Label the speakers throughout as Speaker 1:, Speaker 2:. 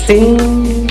Speaker 1: Ding.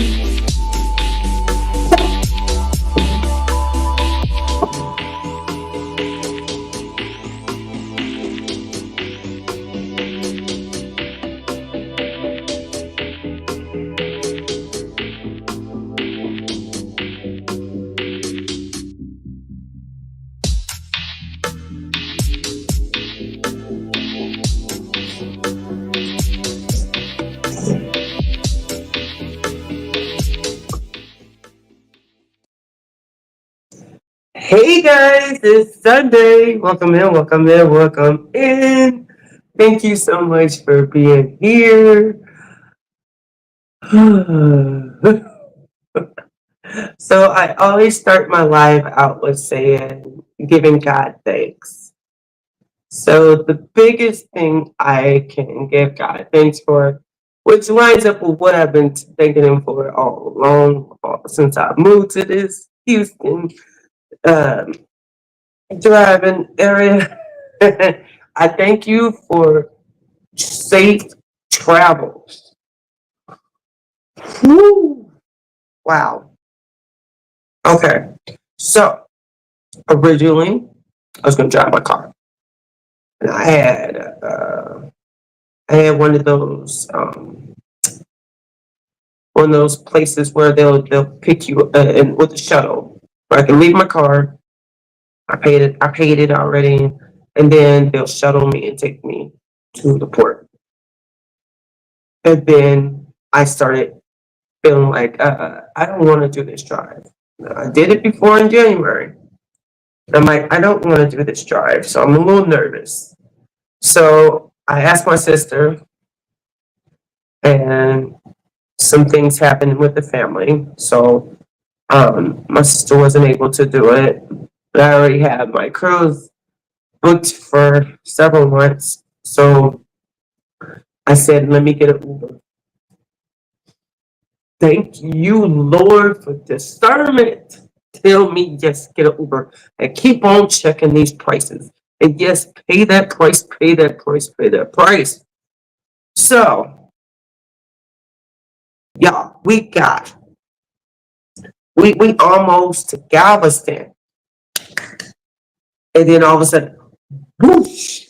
Speaker 1: Hey guys, it's Sunday. Welcome in, welcome in, welcome in. Thank you so much for being here. So I always start my live out with saying, giving God thanks. So the biggest thing I can give God thanks for, which lines up with what I've been thanking Him for all along, since I moved to this Houston um, driving area. I thank you for safe travels. Woo. Wow. Okay. So originally, I was going to drive my car, and I had one of those places where they'll pick you in with a shuttle. Where I can leave my car. I paid it already, and then they'll shuttle me and take me to the port. And then I started feeling like I don't want to do this drive. I did it before in January. I'm like, I don't want to do this drive, so I'm a little nervous. So I asked my sister, and some things happened with the family. So my sister wasn't able to do it. But I already had my cruise booked for several months. So I said, let me get an Uber. Thank you, Lord, for discernment. Tell me, yes, get an Uber and keep on checking these prices. And yes, pay that price, pay that price, pay that price. So, y'all, we almost to Galveston. And then all of a sudden, whoosh,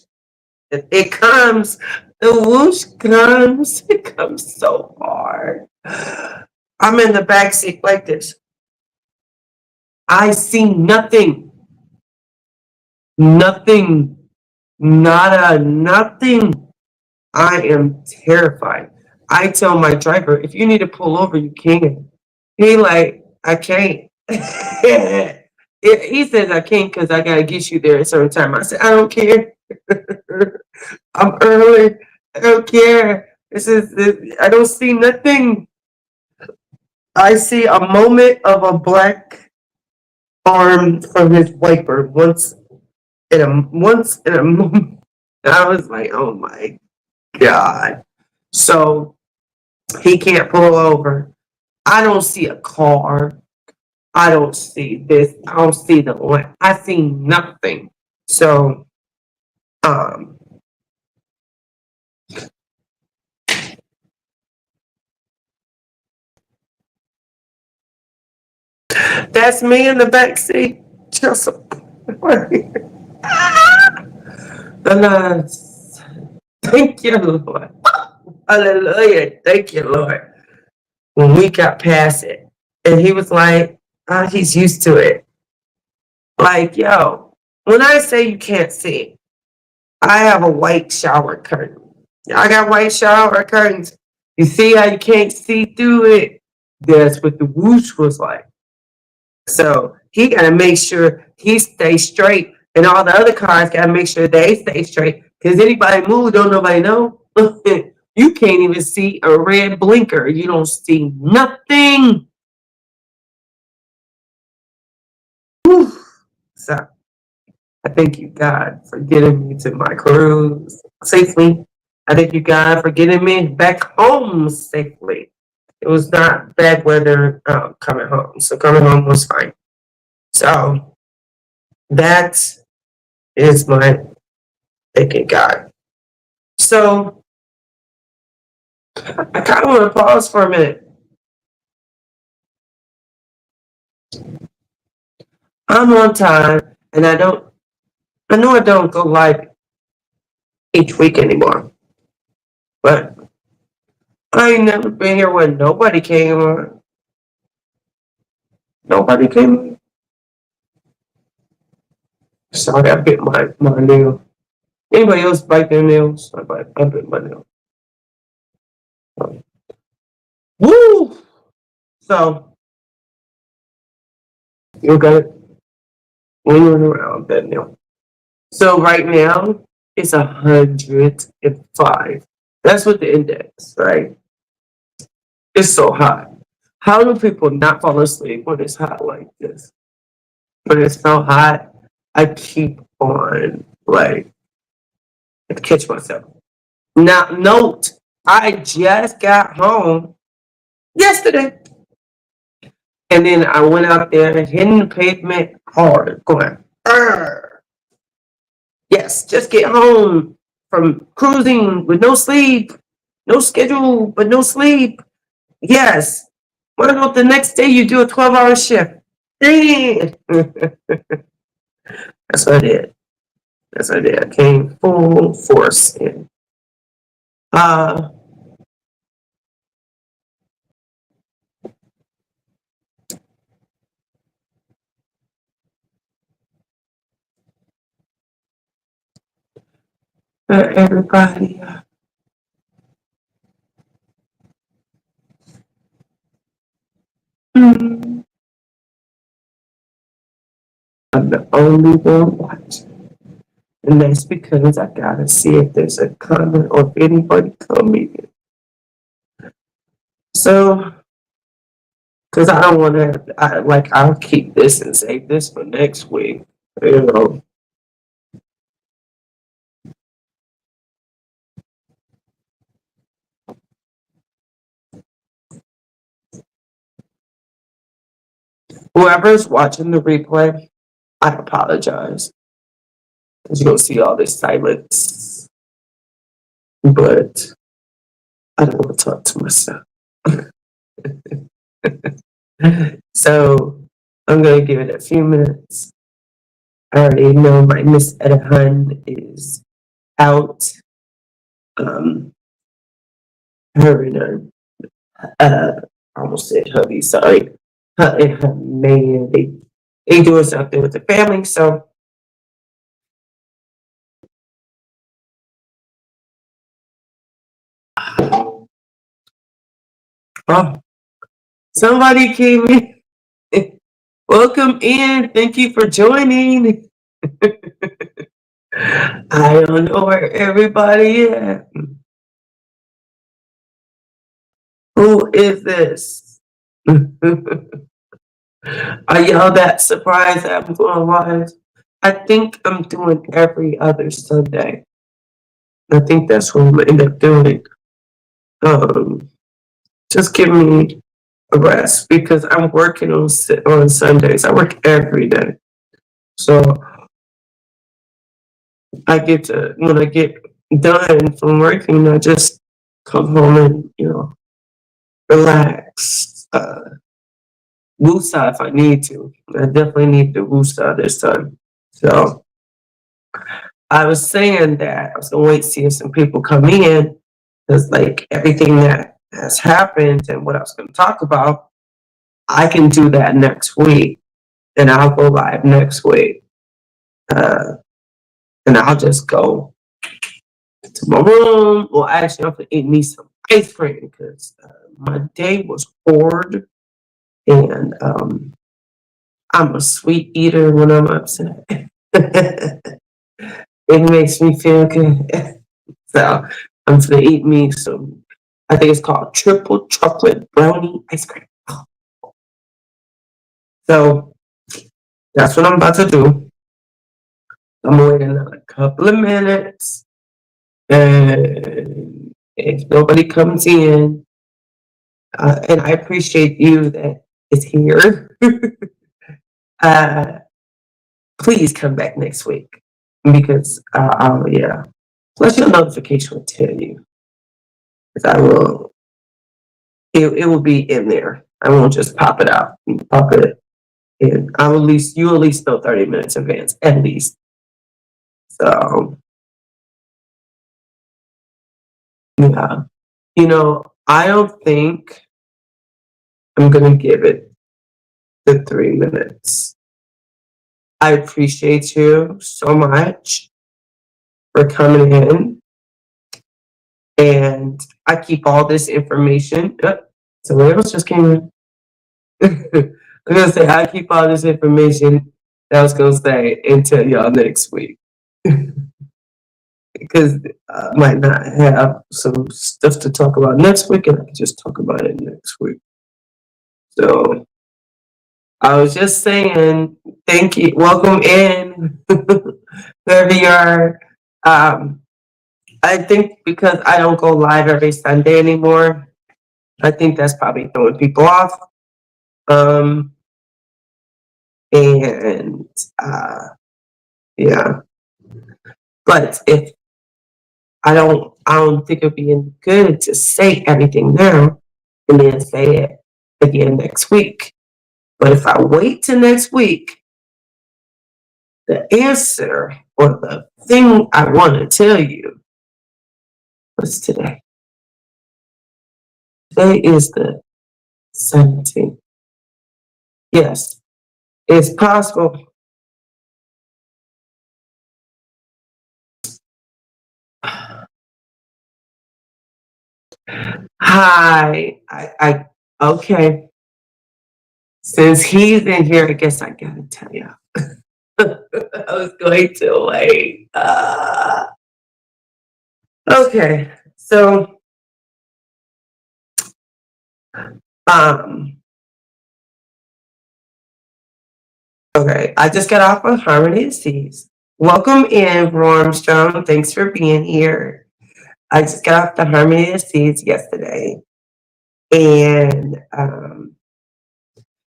Speaker 1: it comes, the whoosh comes, it comes so hard. I'm in the back seat like this. I see nothing. Nothing. Nada. Nothing. I am terrified. I tell my driver, if you need to pull over, you can. He like, I can't. He says I can't because I gotta get you there at a certain time. I said, I don't care. I'm early. I don't care. I don't see nothing. I see a moment of a black arm from his wiper once in a moment. I was like, oh my God. So he can't pull over. I don't see a car. I don't see this. I don't see the lamp. I see nothing. So um that's me in the back seat. Just thank you, Lord. Hallelujah. Thank you, Lord. When we got past it, and he was like, he's used to it. Like, yo, when I say you can't see, I have a white shower curtain. I got white shower curtains. You see how you can't see through it? That's what the whoosh was like. So he got to make sure he stays straight, and all the other cars got to make sure they stay straight. Because anybody move, don't nobody know. You can't even see a red blinker. You don't see nothing. Whew. So I thank you, God, for getting me to my cruise safely. I thank you, God, for getting me back home safely. It was not bad weather coming home. So coming home was fine. So that is my thanking God. So I kind of want to pause for a minute. I'm on time, and I know I don't go live each week anymore, but I ain't never been here when nobody came on. Nobody came on. Sorry, I bit my nail. Anybody else bite their nails? I bit my nail. Woo! So, you got it lingering around that nail. So right now, it's 105. That's what the index, right? It's so hot. How do people not fall asleep when it's hot like this? When it's so hot, I keep on, like, I have to catch myself. Now, note, I just got home yesterday. And then I went out there and hitting the pavement hard, going, "Arr." Yes, just get home from cruising with no sleep, no schedule, but no sleep. Yes. What about the next day you do a 12-hour shift? Dang. That's what I did. That's what I did. I came full force in. Uh, everybody. I'm the only one watching. And that's because I gotta see if there's a comment or if anybody coming in. So, because I don't want to, I'll keep this and save this for next week. You know, whoever's watching the replay, I apologize. Because you'll see all this silence. But I don't want to talk to myself. So I'm going to give it a few minutes. I already know my Miss Edahan is out. Her and I almost said hubby, sorry. Her and her man, they doing something with the family. So oh, somebody came in. Welcome in. Thank you for joining. I don't know where everybody is. Who is this? Are y'all that surprised that I'm going live? I think I'm doing every other Sunday. I think that's what I'm gonna end up doing. Um, just give me a rest because I'm working on Sundays. I work every day, so I get to when I get done from working, I just come home and relax. Woosah if I need to. I definitely need the woosah this time. So I was saying that I was gonna wait to see if some people come in because like everything that has happened and what I was gonna talk about, I can do that next week and I'll go live next week. And I'll just go to my room. Well, actually, I'm gonna eat me some ice cream because my day was hard and I'm a sweet eater when I'm upset. It makes me feel good. So I'm gonna eat me some. I think it's called triple chocolate brownie ice cream. So that's what I'm about to do. I'm waiting another couple of minutes, and if nobody comes in, and I appreciate you that is here. uh, Please come back next week because yeah. Plus your notification will tell you because I will. It will be in there. I won't just pop it out. Pop it And you at least know 30 minutes in advance, at least. So, yeah. I don't think I'm going to give it the 3 minutes. I appreciate you so much for coming in. And I keep all this information. Somebody else just came in. I'm going to say, I keep all this information that I was going to say until y'all next week. Because I might not have some stuff to talk about next week, and I can just talk about it next week. So I was just saying, thank you. Welcome in, wherever you are. I think because I don't go live every Sunday anymore, I think that's probably throwing people off. And yeah, but if I don't think it'd be good to say everything now and then say it again next week. But if I wait till next week, the answer or the thing I want to tell you, what's today? Today is the 17th. Yes, it's possible. Hi, okay. Since he's in here, I guess I gotta tell you. I was going to wait. Okay, so um, okay, I just got off of Harmony Seas. Welcome in, Armstrong. Thanks for being here. I just got off the Harmony Seas yesterday, and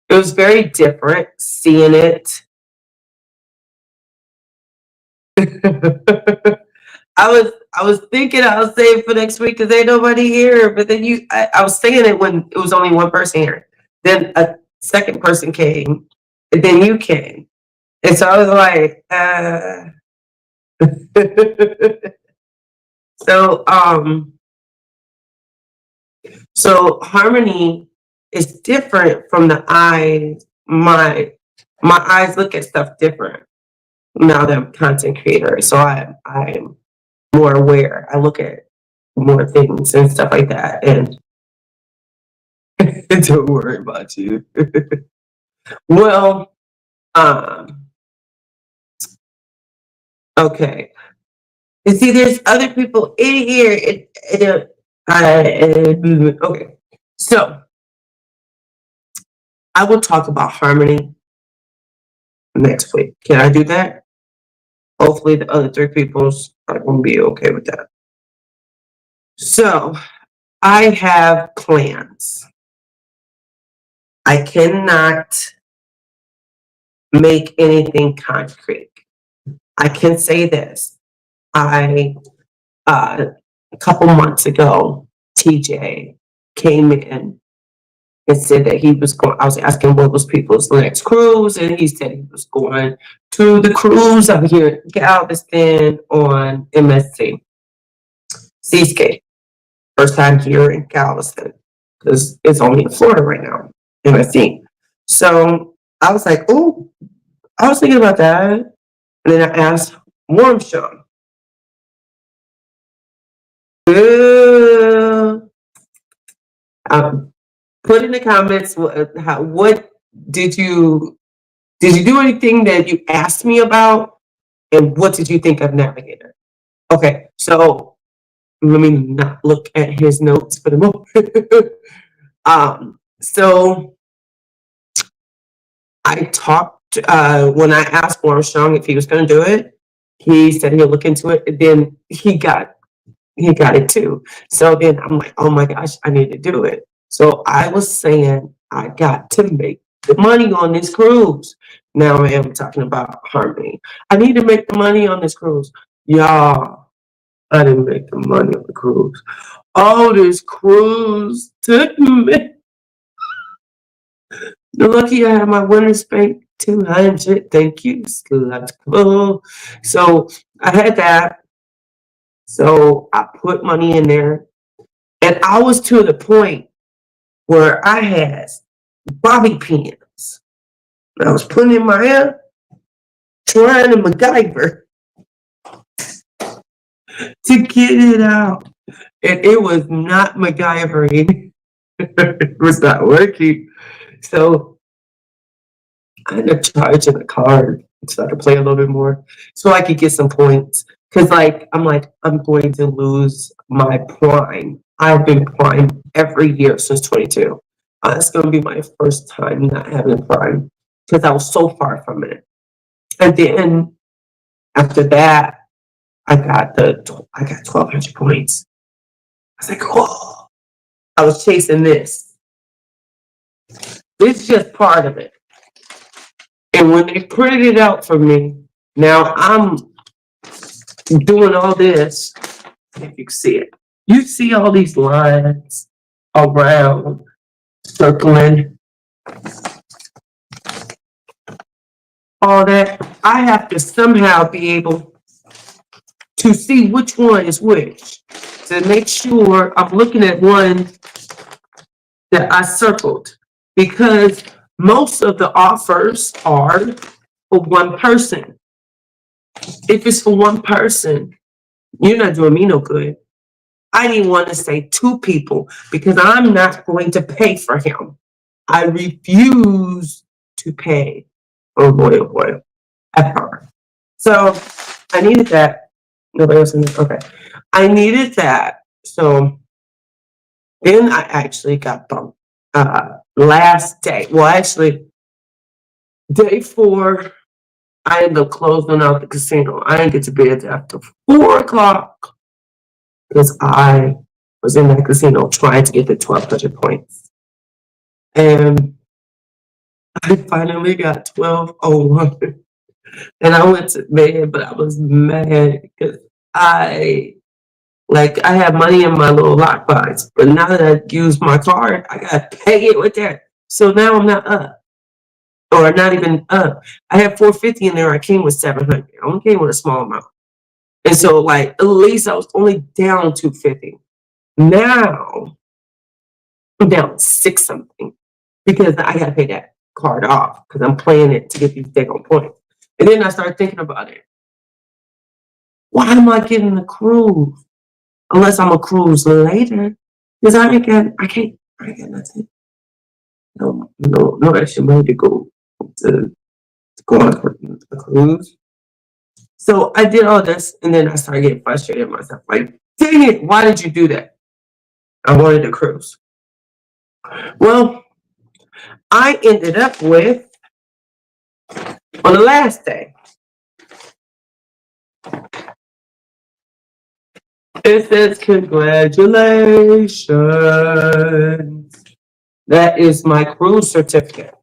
Speaker 1: it was very different seeing it. I was thinking I was saved for next week because ain't nobody here. But then I was saying it when it was only one person here. Then a second person came, and then you came, and so I was like, so so harmony is different from the eyes. My eyes look at stuff different now that I'm a content creator. So I'm more aware. I look at more things and stuff like that. And don't worry about you. Well, okay. You see, there's other people in here. Okay. So I will talk about harmony next week. Can I do that? Hopefully the other three people's are going to be okay with that. So I have plans. I cannot make anything concrete. I can say this. A couple months ago, TJ came in and said that he was going. I was asking what was people's next cruise, and he said he was going to the cruise out here in Galveston on MSC Seascape. First time here in Galveston because it's only in Florida right now, MSC. So I was like, oh, I was thinking about that, and then I asked Warmsham. Put in the comments what did you do anything that you asked me about, and what did you think of Navigator? Okay, so let me not look at his notes for the moment. So I talked when I asked Armstrong if he was going to do it. He said he'll look into it, and then he got it too. So then I'm like, oh my gosh, I need to do it. So I was saying I got to make the money on this cruise. Now I am talking about harmony. I need to make the money on this cruise. Y'all, I didn't make the money on the cruise. Oh, this cruise took me. Lucky I have my winner's bank 200. Thank you. Cool. So I had that. So I put money in there. And I was to the point where I had bobby pins. I was putting in my hair, trying to MacGyver to get it out. And it was not MacGyvering. It was not working. So I had to charge in a card so I could play a little bit more so I could get some points. Because I'm going to lose my prime. I've been prime every year since 22. It's going to be my first time not having prime because I was so far from it. And then after that, I got 1,200 points. I was like, oh, I was chasing this. It's just part of it. And when they printed it out for me, now I'm doing all this. If you can see it, you see all these lines around circling, all that. I have to somehow be able to see which one is which to make sure I'm looking at one that I circled, because most of the offers are for one person. If it's for one person, you're not doing me no good. I didn't want to say two people because I'm not going to pay for him. I refuse to pay for Royal Boy ever. So I needed that. Nobody else in this. Okay. I needed that. So then I actually got bumped. Last day. Well, actually, day 4, I ended up closing out the casino. I didn't get to bed after 4 o'clock because I was in that casino trying to get the 1,200 points. And I finally got 1,201. And I went to bed, but I was mad because I had money in my little lockbox, but now that I used my card, I got to pay it with that. So now I'm not up. Or not even up. I had 450 in there. I came with 700. I only came with a small amount. And so, at least I was only down 250. Now, I'm down 6 something because I got to pay that card off because I'm playing it to get these daggone points. And then I started thinking about it. Why am I getting the cruise? Unless I'm a cruise later. Because I can't get nothing. No extra money to go on a cruise. So I did all this, and then I started getting frustrated with myself. Like, dang it, why did you do that? I wanted to cruise. Well, I ended up with, on the last day, it says, congratulations. That is my cruise certificate.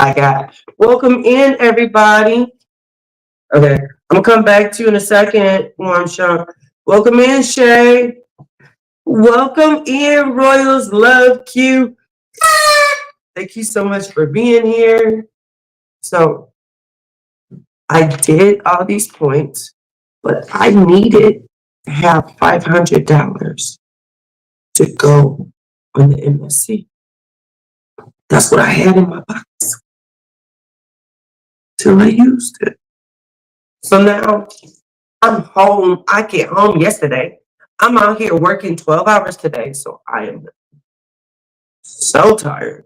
Speaker 1: I got. Welcome in, everybody. Okay, I'm gonna come back to you in a second, Warmshot. Welcome in, Shay. Welcome in, Royals. Love Q. Thank you so much for being here. So I did all these points, but I needed to have $500 to go on the MSC. That's what I had in my box till I used it. So now I'm home. I get home yesterday. I'm out here working 12 hours today, so I am so tired.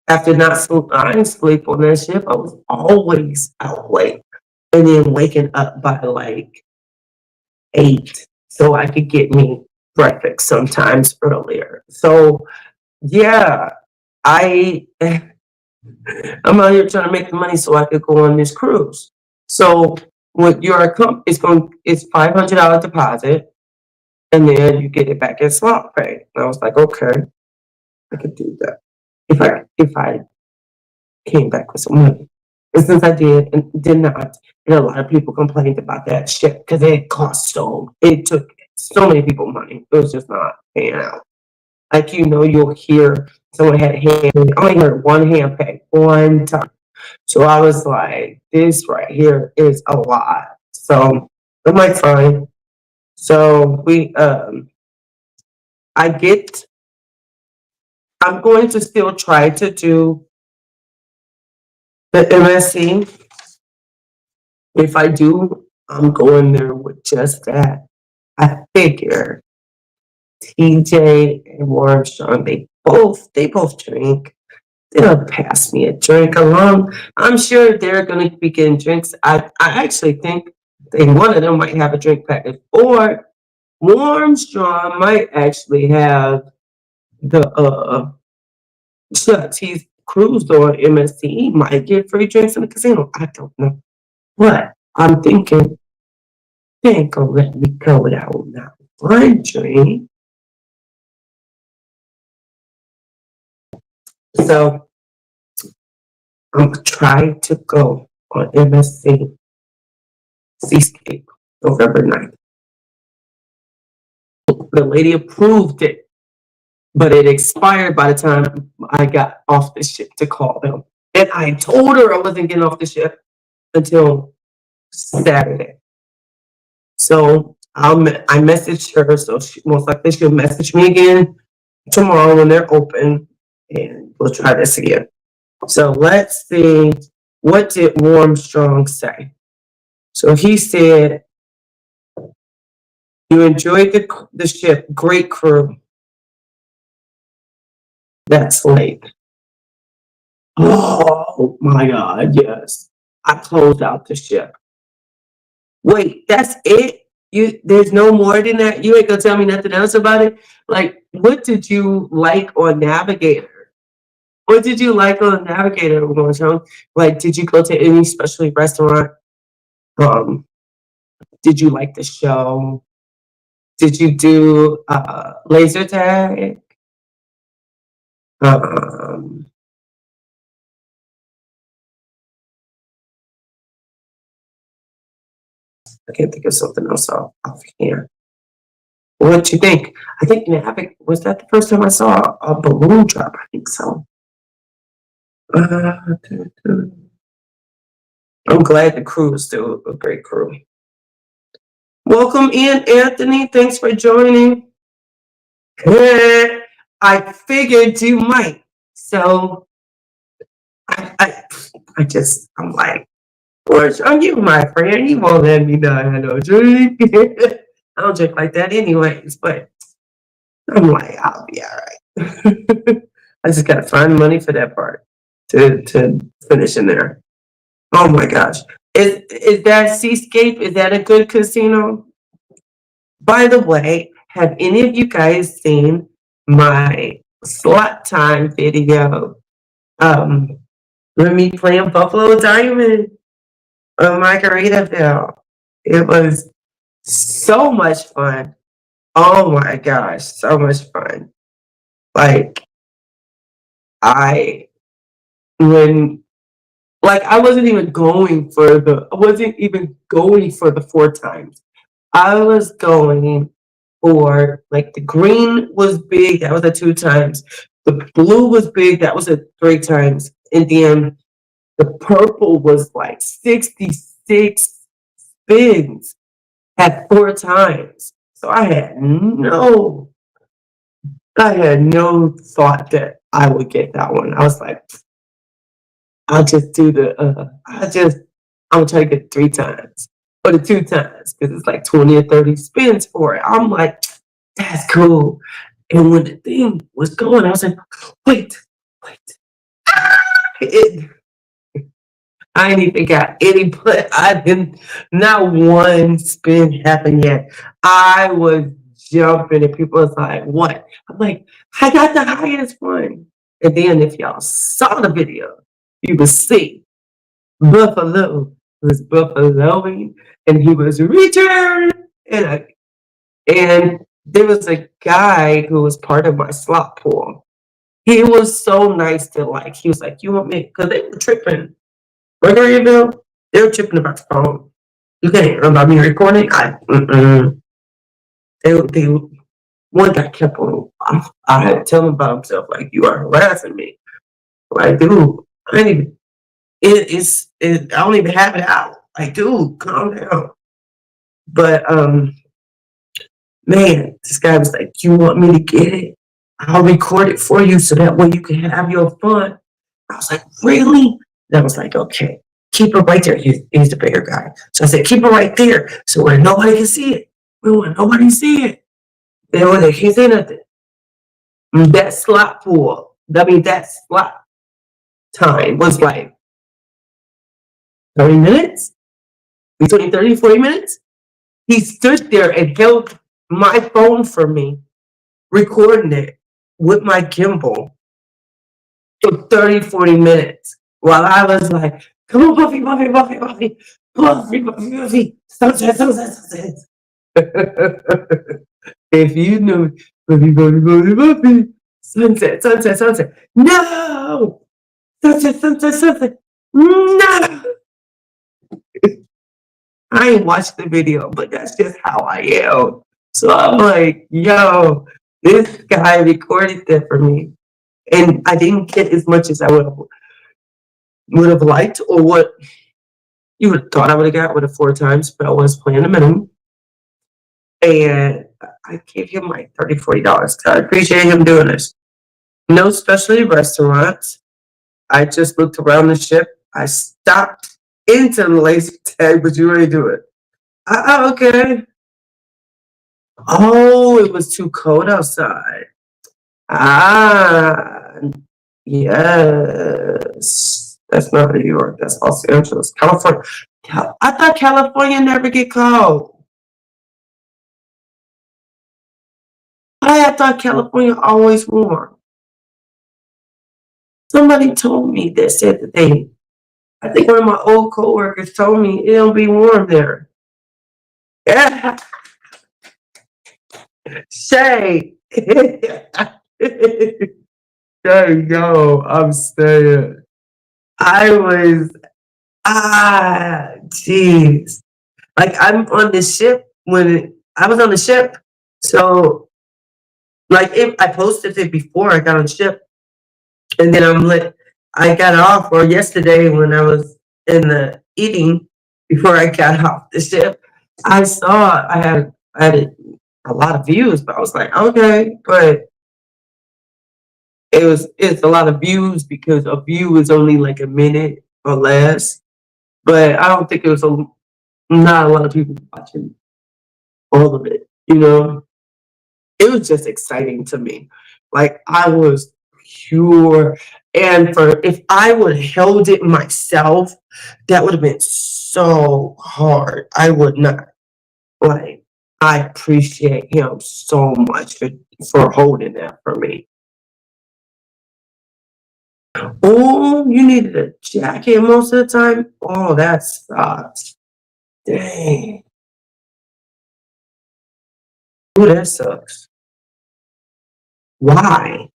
Speaker 1: After not sleep, I didn't sleep on that ship. I was always out late, and then waking up by 8 so I could get me breakfast sometimes earlier. So yeah, I'm out here trying to make the money so I could go on this cruise. So what your account is it's $500 deposit, and then you get it back in slot pay. And I was like, okay, I could do that if I came back with some money. And since I did and did not, and a lot of people complained about that shit because it took so many people money. It was just not paying out. You'll hear someone had a hand. I only heard one hand pay one time. So I was like, this right here is a lot. So I'm like, fine. So I get, I'm going to still try to do the MSC. If I do, I'm going there with just that. I figure TJ and Armstrong, they both drink. They'll pass me a drink along. I'm sure they're going to be getting drinks. I actually think one of them might have a drink package, or Armstrong might actually have the shots he's cruised on MSC. He might get free drinks in the casino. I don't know, but I'm thinking they ain't gonna let me go without not one drink. So I'm trying to go on MSC Seascape November 9th. The lady approved it, but it expired by the time I got off the ship to call them. And I told her I wasn't getting off the ship until Saturday. So I messaged her, so most likely she'll message me again tomorrow when they're open, and we'll try this again. So let's see, what did Armstrong say? So he said, you enjoyed the ship, great crew. That's late. Oh my God, yes. I closed out the ship. Wait, that's it? There's no more than that? You ain't gonna tell me nothing else about it? Like, what did you like on Navigator? What did you like on Navigator, Armstrong? Like, did you go to any specialty restaurant? Um, did you like the show? Did you do laser tag? Um, I can't think of something else off here. What you think? I think was that the first time I saw a balloon drop? I think so. I'm glad the crew is still a great crew. Welcome in, Anthony. Thanks for joining. I figured you might. So I'm like, George, are you my friend? You won't let me not have no drink. I don't drink like that anyways, but I'm like, I'll be all right. I just gotta find money for that part to finish in there. Oh my gosh. Is that Seascape? Is that a good casino? By the way, have any of you guys seen my slot time video? With me playing Buffalo Diamond on Margaritaville. It was so much fun. Oh my gosh, so much fun. Like I when I wasn't even going for the 4 times. I was going for the green was big, that was at 2 times. The blue was big, that was at 3 times. And then the purple was 66 spins at 4 times. So I had no thought that I would get that one. I was like, I'll just do I'm gonna try to get 3 times or the 2 times because it's 20 or 30 spins for it. I'm like, that's cool. And when the thing was going, I was like, wait. It, I ain't even got any play. I didn't, not one spin happened yet. I was jumping and people was like, what? I'm like, I got the highest one. And then if y'all saw the video, you would see Buffalo was buffaloing and he was return. And there was a guy who was part of my slot pool. He was so nice to he was like, you want me? Because they were tripping. Margaritaville, they were tripping about the phone. You can't hear about me recording. They one guy kept on, I had to tell him about himself, like, you are harassing me. Like, dude, I ain't even, I don't even have it out. Like, dude, calm down. But, man, this guy was like, you want me to get it? I'll record it for you so that way you can have your fun. I was like, really? And I was like, okay, keep it right there. He's the bigger guy. So I said, keep it right there so where nobody can see it. We want nobody to see it. They don't want to see nothing. That slot pool, that slot time was like 30 minutes, between 30 and 40 minutes. He stood there and held my phone for me, recording it with my gimbal for 30, 40 minutes while I was like, come on, Buffy, Buffy, Buffy, Buffy, Buffy, Buffy, Buffy, sunset, sunset, sunset. If you knew Buffy, Buffy, Buffy, Buffy, sunset, sunset, sunset. No! Sunset, sunset, sunset. No! I ain't watched the video, but that's just how I am. So I'm like, yo, this guy recorded that for me. And I didn't get as much as I would have liked, or what you would have thought I would have got with the 4 times, but I was playing a minimum. And I gave him like $30, $40. I appreciate him doing this. No specialty restaurants. I just looked around the ship. I stopped into the lazy tag, but you already do it. Okay. Oh, it was too cold outside. Ah, yes. That's not New York. That's Los Angeles, California. I thought California never get cold. I thought California always warm. Somebody told me that said that I think one of my old coworkers told me it'll be warm there. Yeah. Shay. Shay, yo, I'm staying. I was, jeez. Like, I'm on the ship I was on the ship. So, like, if I posted it before I got on the ship, and then I got off, or yesterday when I was in the eating before I got off the ship, I saw I had a lot of views, but I was like, okay, but it's a lot of views because a view is only like a minute or less. But I don't think it was not a lot of people watching all of it, you know? It was just exciting to me. Like, I was pure. And if I would have held it myself, that would have been so hard. I would not. Like, I appreciate him so much for holding that for me. Oh, you needed a jacket most of the time? Oh, that sucks. Dang. Oh, that sucks. Why?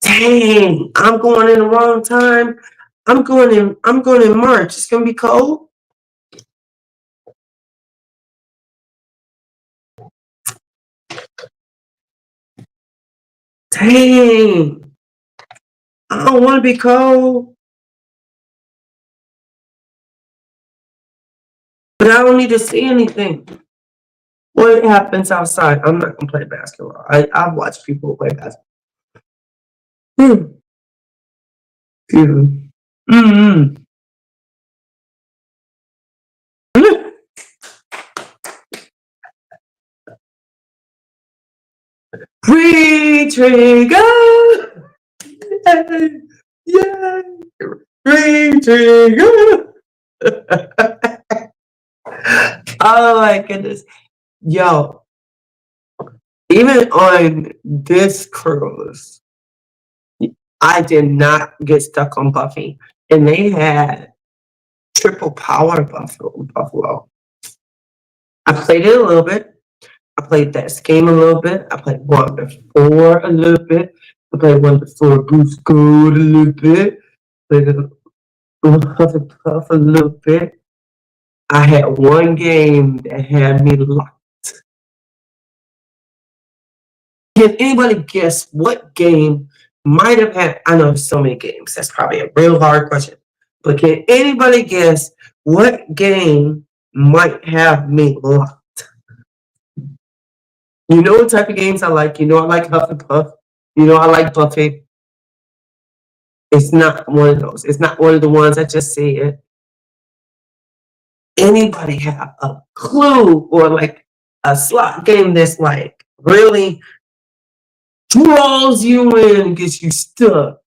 Speaker 1: Dang, I'm going in the wrong time. I'm going in March. It's gonna be cold. Dang. I don't want to be cold, but I don't need to see anything. What happens outside? I'm not gonna play basketball. I've watched people play basketball. Hmm. Mm-hmm. Green trigger! Yay! Yay! Green trigger! Oh my goodness. Yo, even on this cruise, I did not get stuck on Buffy. And they had triple power Buffalo. I played it a little bit. I played that game a little bit. I played one before a little bit. I played one before Goose Gold a little bit. Played a Huff and Puff a little bit. I had one game that had me locked. Can anybody guess what game might have had? I know there's so many games. That's probably a real hard question. But can anybody guess what game might have me locked? You know what type of games I like. You know I like Huff and Puff. You know I like Buffy. It's not one of those. It's not one of the ones I just said. Anybody have a clue or like a slot game that's like really draws you in and gets you stuck?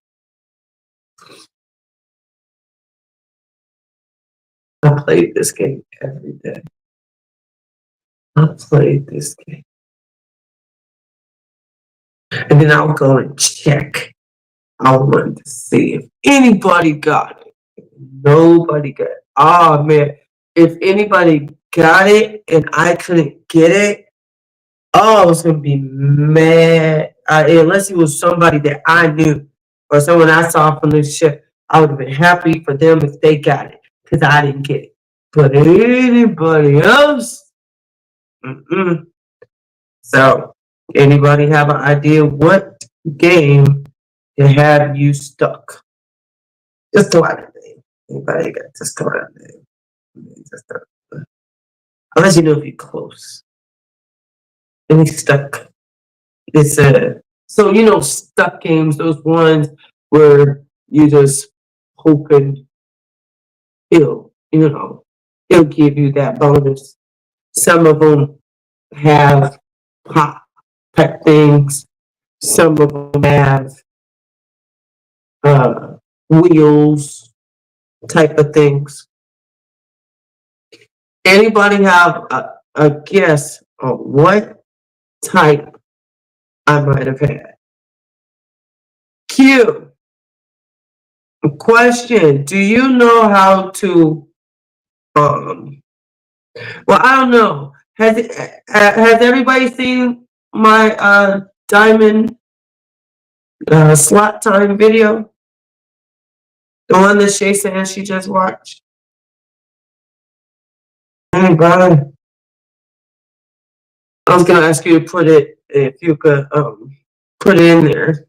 Speaker 1: I played this game every day. I played this game. And then I'll go and check. I wanted to see if anybody got it. Nobody got it. Oh man. If anybody got it and I couldn't get it, oh, I was gonna be mad. Unless it was somebody that I knew or someone I saw from the ship, I would have been happy for them if they got it because I didn't get it. But anybody else, mm-mm. So, anybody have an idea what game can have you stuck? Just throw out a name. Anybody got just throw out a name. Unless you know if you're close. Any stuck? It's a so you know stuck games, those ones where you just hoping it'll give you that bonus. Some of them have pop type things. Some of them have uh, wheels type of things. Anybody have a guess on what type I might have had? Q. Question. Do you know how to well, I don't know. Has everybody seen my diamond slot time video? The one that Shay said she just watched? Anybody? I was gonna ask you to put it if you could put it in there.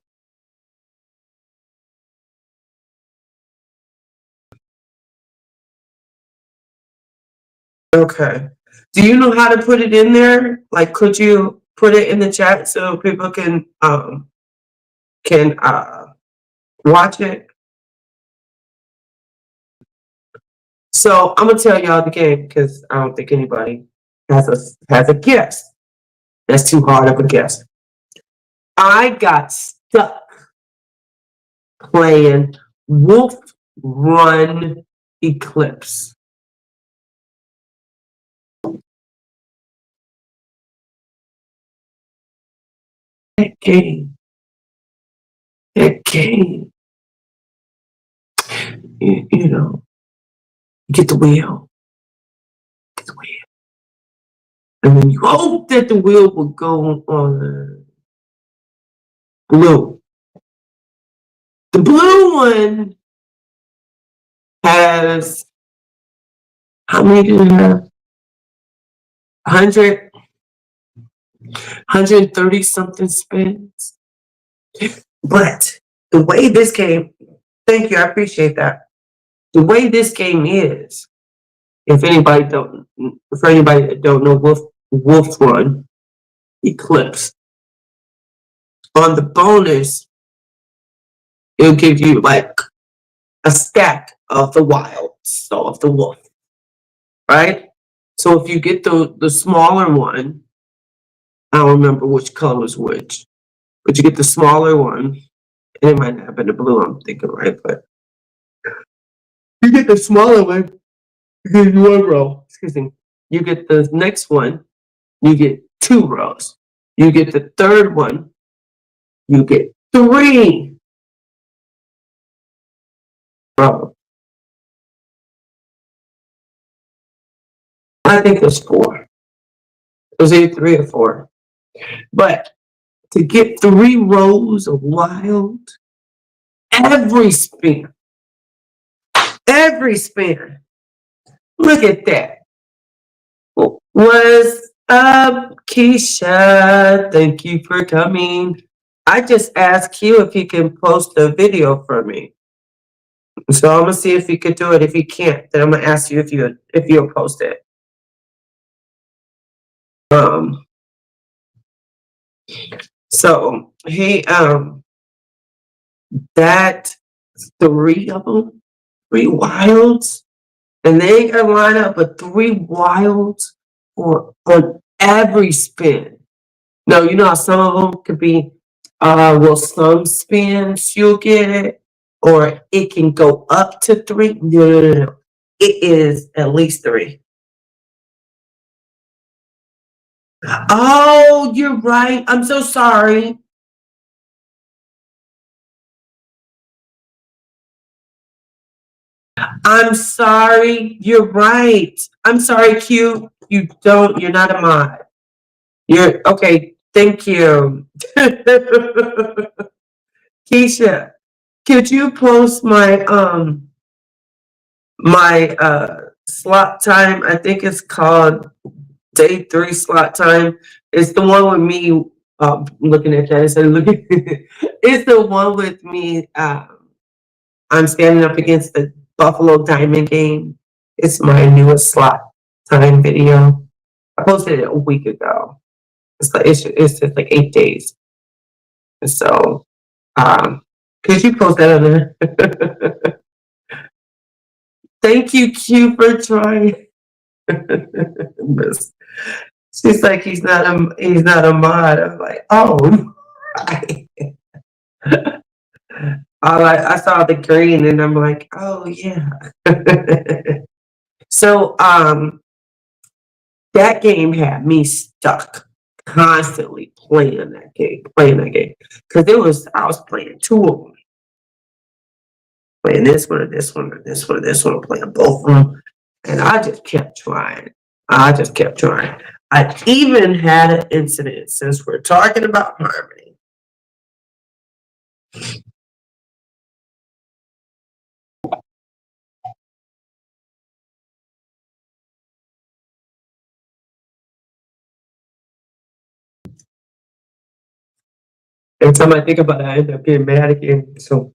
Speaker 1: Okay. Do you know how to put it in there? Like, could you put it in the chat so people can watch it? So I'm gonna tell y'all the game because I don't think anybody has a guess. That's too hard of a guess. I got stuck playing Wolf Run Eclipse. That game. You know, get the wheel. And then you hope that the wheel will go on blue. The blue one has, how many do you have? 100, 130 something spins. But the way this game, thank you, I appreciate that. The way this game is, for anybody that don't know Wolf Run Eclipse, on the bonus, it'll give you like a stack of the wilds, so of the wolf, right? So if you get the smaller one, I don't remember which color is which, but you get the smaller one, and it might not have been the blue I'm thinking, right? But you get the smaller one, you get 1 row. Excuse me. You get the next one, you get 2 rows. You get the third one, you get 3 rows. I think there's 4. It was either 3 or 4. But to get 3 rows of wild, every spin, look at that, was Keisha, thank you for coming. I just asked Q if he can post a video for me. So I'm gonna see if he could do it. If he can't, then I'm gonna ask you if you'll post it. Um so he that three of them, three wilds, and they ain't gonna line up but three wilds for on every spin. No, you know how some of them could be, well, some spins you'll get it, or it can go up to three. No, no, no, no. It is at least three. Oh, you're right. I'm so sorry. I'm sorry. You're right. I'm sorry, Q. You're not a mod. You're okay. Thank you. Keisha, could you post my slot time? I think it's called day 3 slot time. It's the one with me looking at that. So looking it's the one with me I'm standing up against the Buffalo Diamond game. It's my newest slot time video. I posted it a week ago. It's just like 8 days. And so could you post that on there? Thank you, Q, for trying. She's like, he's not a mod. I'm like, oh. I saw the green and I'm like, oh yeah. So that game had me stuck, constantly playing that game. Because I was playing two of them. Playing this one and this one and this one and this one, playing both of them. And I just kept trying. I just kept trying. I even had an incident, since we're talking about harmony. Every time I think about it, I end up getting mad again. So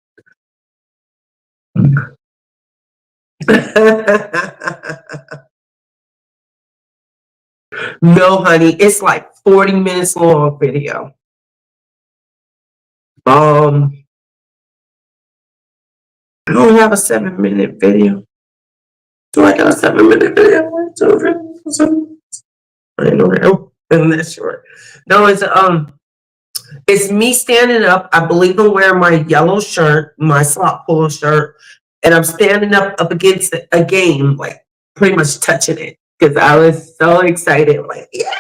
Speaker 1: no, honey, it's like 40 minutes long video. I don't have a 7-minute video. Do I got a 7-minute video? I don't know. I'm not sure. No, it's me standing up. I believe I'm wearing my yellow shirt, my slot polo shirt, and I'm standing up against a game, like pretty much touching it because I was so excited. Like, yeah.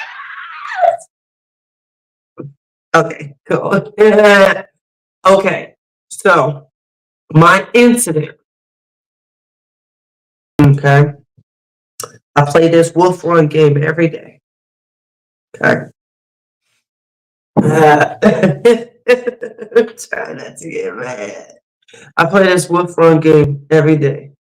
Speaker 1: Okay, cool. Okay, so my incident. Okay, I play this Wolf Run game every day. Okay. Try not to get mad. I play this Wolf Run game every day.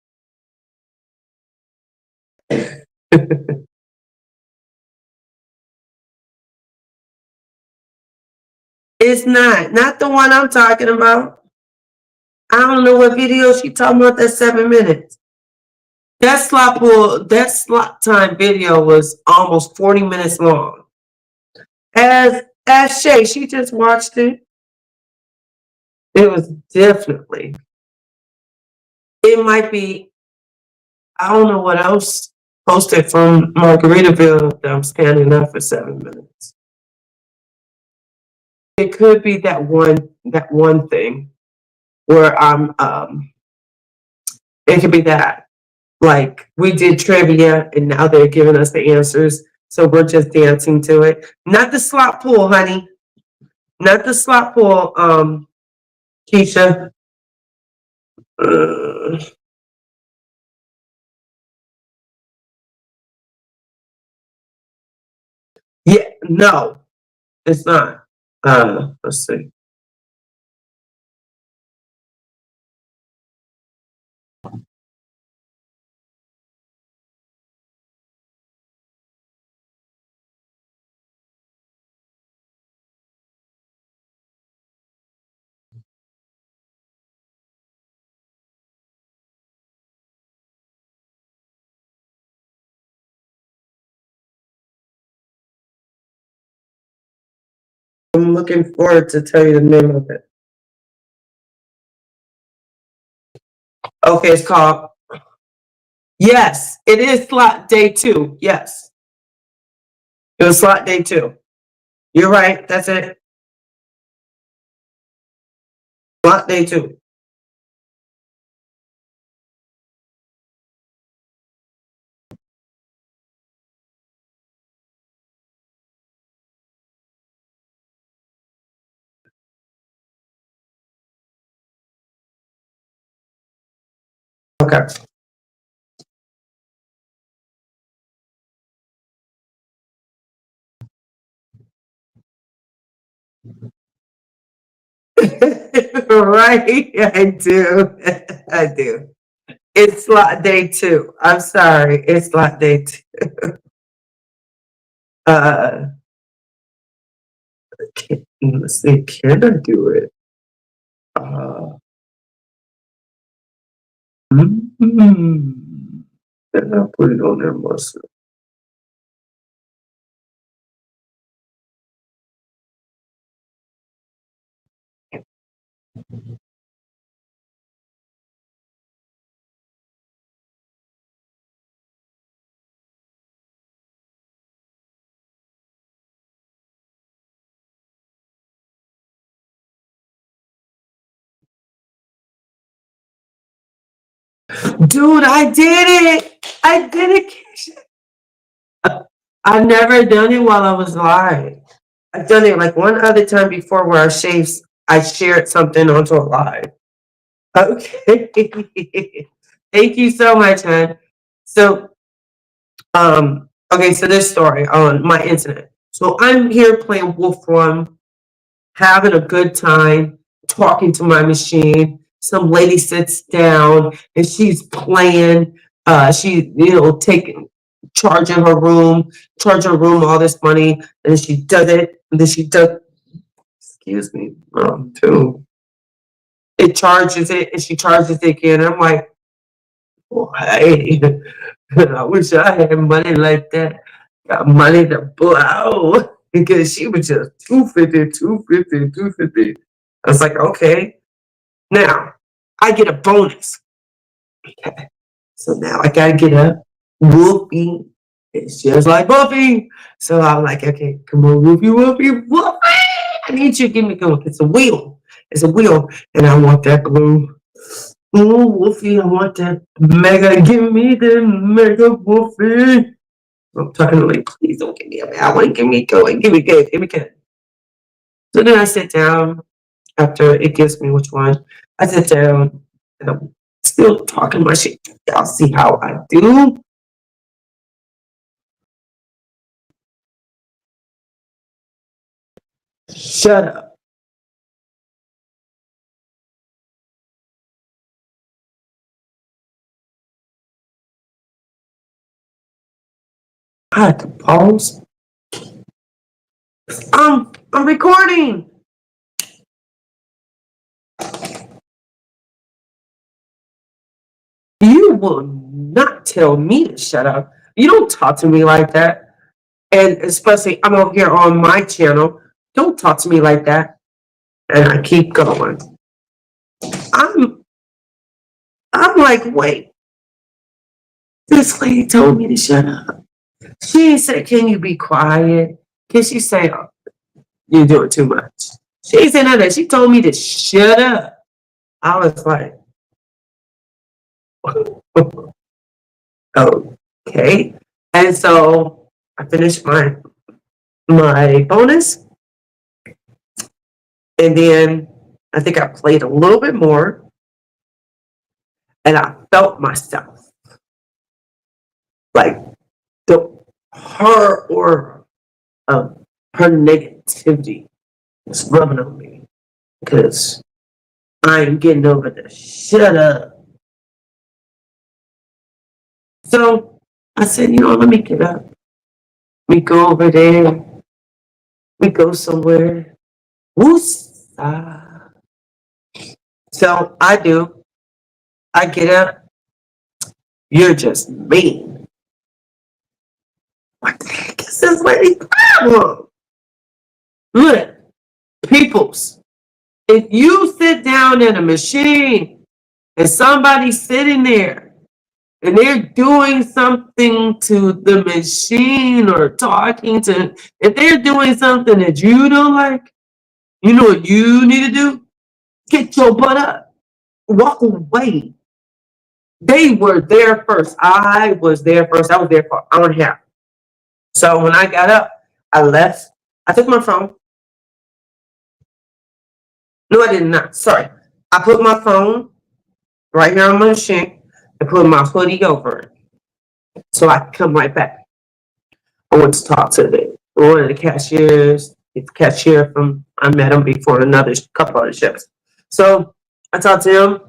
Speaker 1: It's not the one I'm talking about. I don't know what video she talking about. That 7 minutes. That slot time video was almost 40 minutes long. As Shay, she just watched it. It was definitely. It might be. I don't know what else posted from Margaritaville that I'm standing up for 7 minutes. It could be that one thing where it could be that. Like we did trivia and now they're giving us the answers. So we're just dancing to it. Not the slot pool, honey. Not the slot pool, Keisha. Uh, yeah, no, it's not. Let's see. I'm looking forward to tell you the name of it. Okay, it's called. Yes, it is slot day 2. Yes, it was slot day 2. You're right. That's it. Slot day 2. Okay. Right? I do. I do. It's slot day 2. I'm sorry. It's slot day 2. Uh, let's see. Can I do it? Uh, mm, and I'll put it on there myself. Dude, I did it. I did it. I've never done it while I was live. I've done it like one other time before where I shared something onto a live. Okay. Thank you so much, hon. So, okay, so this story on my internet. So I'm here playing Wolfram, having a good time, talking to my machine. Some lady sits down and she's playing. She, taking charging her room all this money, and then she does it, and then she does. Excuse me, too. It charges it, and she charges it again. I'm like, oh, hey, I wish I had money like that. Got money to blow because she was just 250, 250, 250. I was like, okay. Now I get a bonus. Okay. So now I gotta get up. Wolfie. It's just like Buffy. So I'm like, okay, come on, Wolfie, Wolfie, Wolfie. I need you to give me going. It's a wheel. It's a wheel. And I want that blue. Oh, Wolfie, I want that mega. Give me the mega Wolfie. I'm talking to like, please don't give me a I want to give me going. Give me good. Give me good. So then I sit down after it gives me which one. I sit down and I'm still talking my shit. Y'all see how I do? Shut up. I had to pause. I'm recording. You will not tell me to shut up. You don't talk to me like that. And especially I'm over here on my channel. Don't talk to me like that. And I keep going. I'm I'm like, wait, this lady told me to shut up. She said, can you be quiet? Can she say, oh, you're doing too much? She said that. She told me to shut up. I was like, okay. And so I finished my bonus. And then I think I played a little bit more and I felt myself like the her aura of her negativity was rubbing on me because I ain't getting over the shut up. So I said, let me get up. We go over there. We go somewhere. Woosah. So I do. I get up. You're just mean. What the heck is this lady's problem? Look. Peoples, if you sit down at a machine and somebody's sitting there and they're doing something to the machine or talking to, if they're doing something that you don't like, you know what you need to do? Get your butt up. Walk away. They were there first. I was there first. I was there for an hour and a half. So when I got up, I left. I took my phone. No, I did not. Sorry. I put my phone right here on my machine and put my hoodie over it. So I could come right back. I went to talk to one of the cashiers. The cashier from, I met him before in another couple other ships. So I talked to him.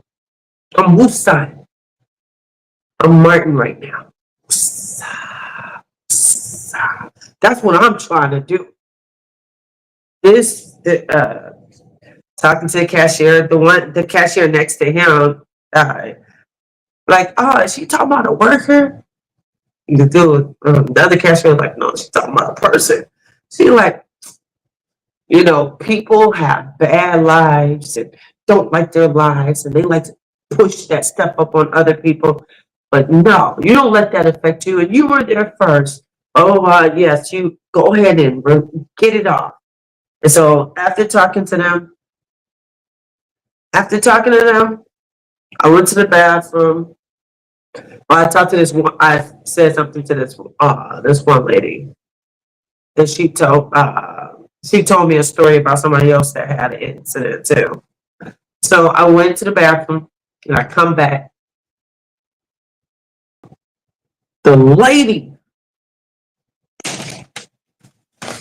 Speaker 1: I'm Wooside. I'm Martin right now. That's what I'm trying to do. This, talking to the cashier, the cashier next to him, like, oh, is she talking about a worker? The dude, the other cashier was like, no, she's talking about a person. She like, you know, people have bad lives and don't like their lives, and they like to push that stuff up on other people. But no, you don't let that affect you. And you were there first. Oh, yes, you go ahead and get it off. And so after talking to them, I went to the bathroom. I talked to this one. I said something to this one lady, and she told me a story about somebody else that had an incident too. So I went to the bathroom and I come back. The lady,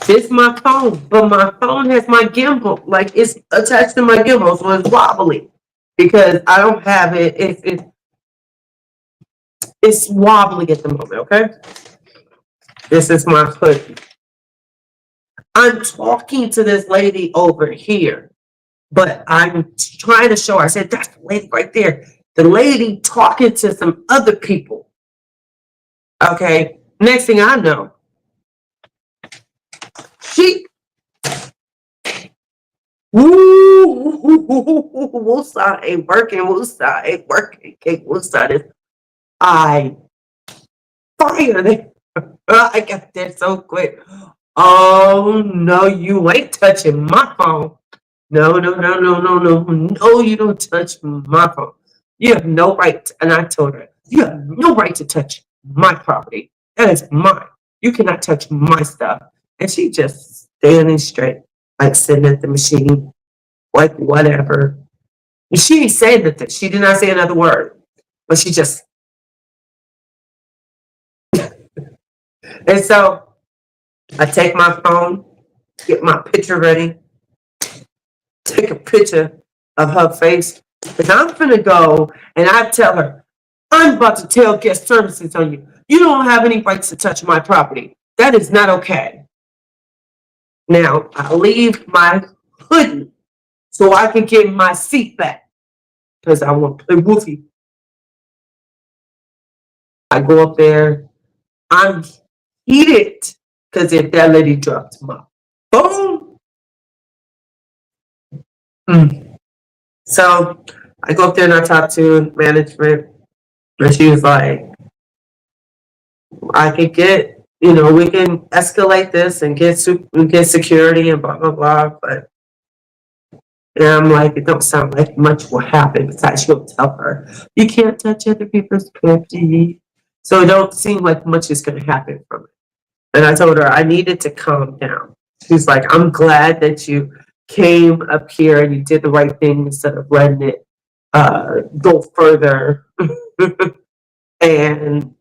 Speaker 1: it's my phone, but my phone has my gimbal, like it's attached to my gimbal, so it's wobbly because I don't have it. It's wobbly at the moment. Okay, this is my hoodie. I'm talking to this lady over here, but I'm trying to show her. I said, that's the lady right there. The lady talking to some other people. Okay. Next thing I know, she, Woosah ain't working. Woosah ain't working. Woosah is, I fired it. I got there so quick. Oh, no, you ain't touching my phone. No, no, no, no, no, no. No, you don't touch my phone. You have no right. And I told her, you have no right to touch my property. That is mine. You cannot touch my stuff. And she just standing straight, like sitting at the machine, like whatever. And she didn't say nothing. She did not say another word. But she just. And so I take my phone, get my picture ready, take a picture of her face. Because I'm finna go and I tell her, I'm about to tell guest services on you. You don't have any rights to touch my property. That is not okay. Now, I leave my hoodie so I can get my seat back because I want to play woofy. I go up there. I'm heated because if that lady drops my phone. So I go up there and I talk to management. And she was like, I could get, we can escalate this and get security and blah, blah, blah. But and I'm like, it don't sound like much will happen besides she'll tell her, you can't touch other people's property. So it don't seem like much is going to happen from it. And I told her I needed to calm down. She's like, I'm glad that you came up here and you did the right thing instead of letting it go further. And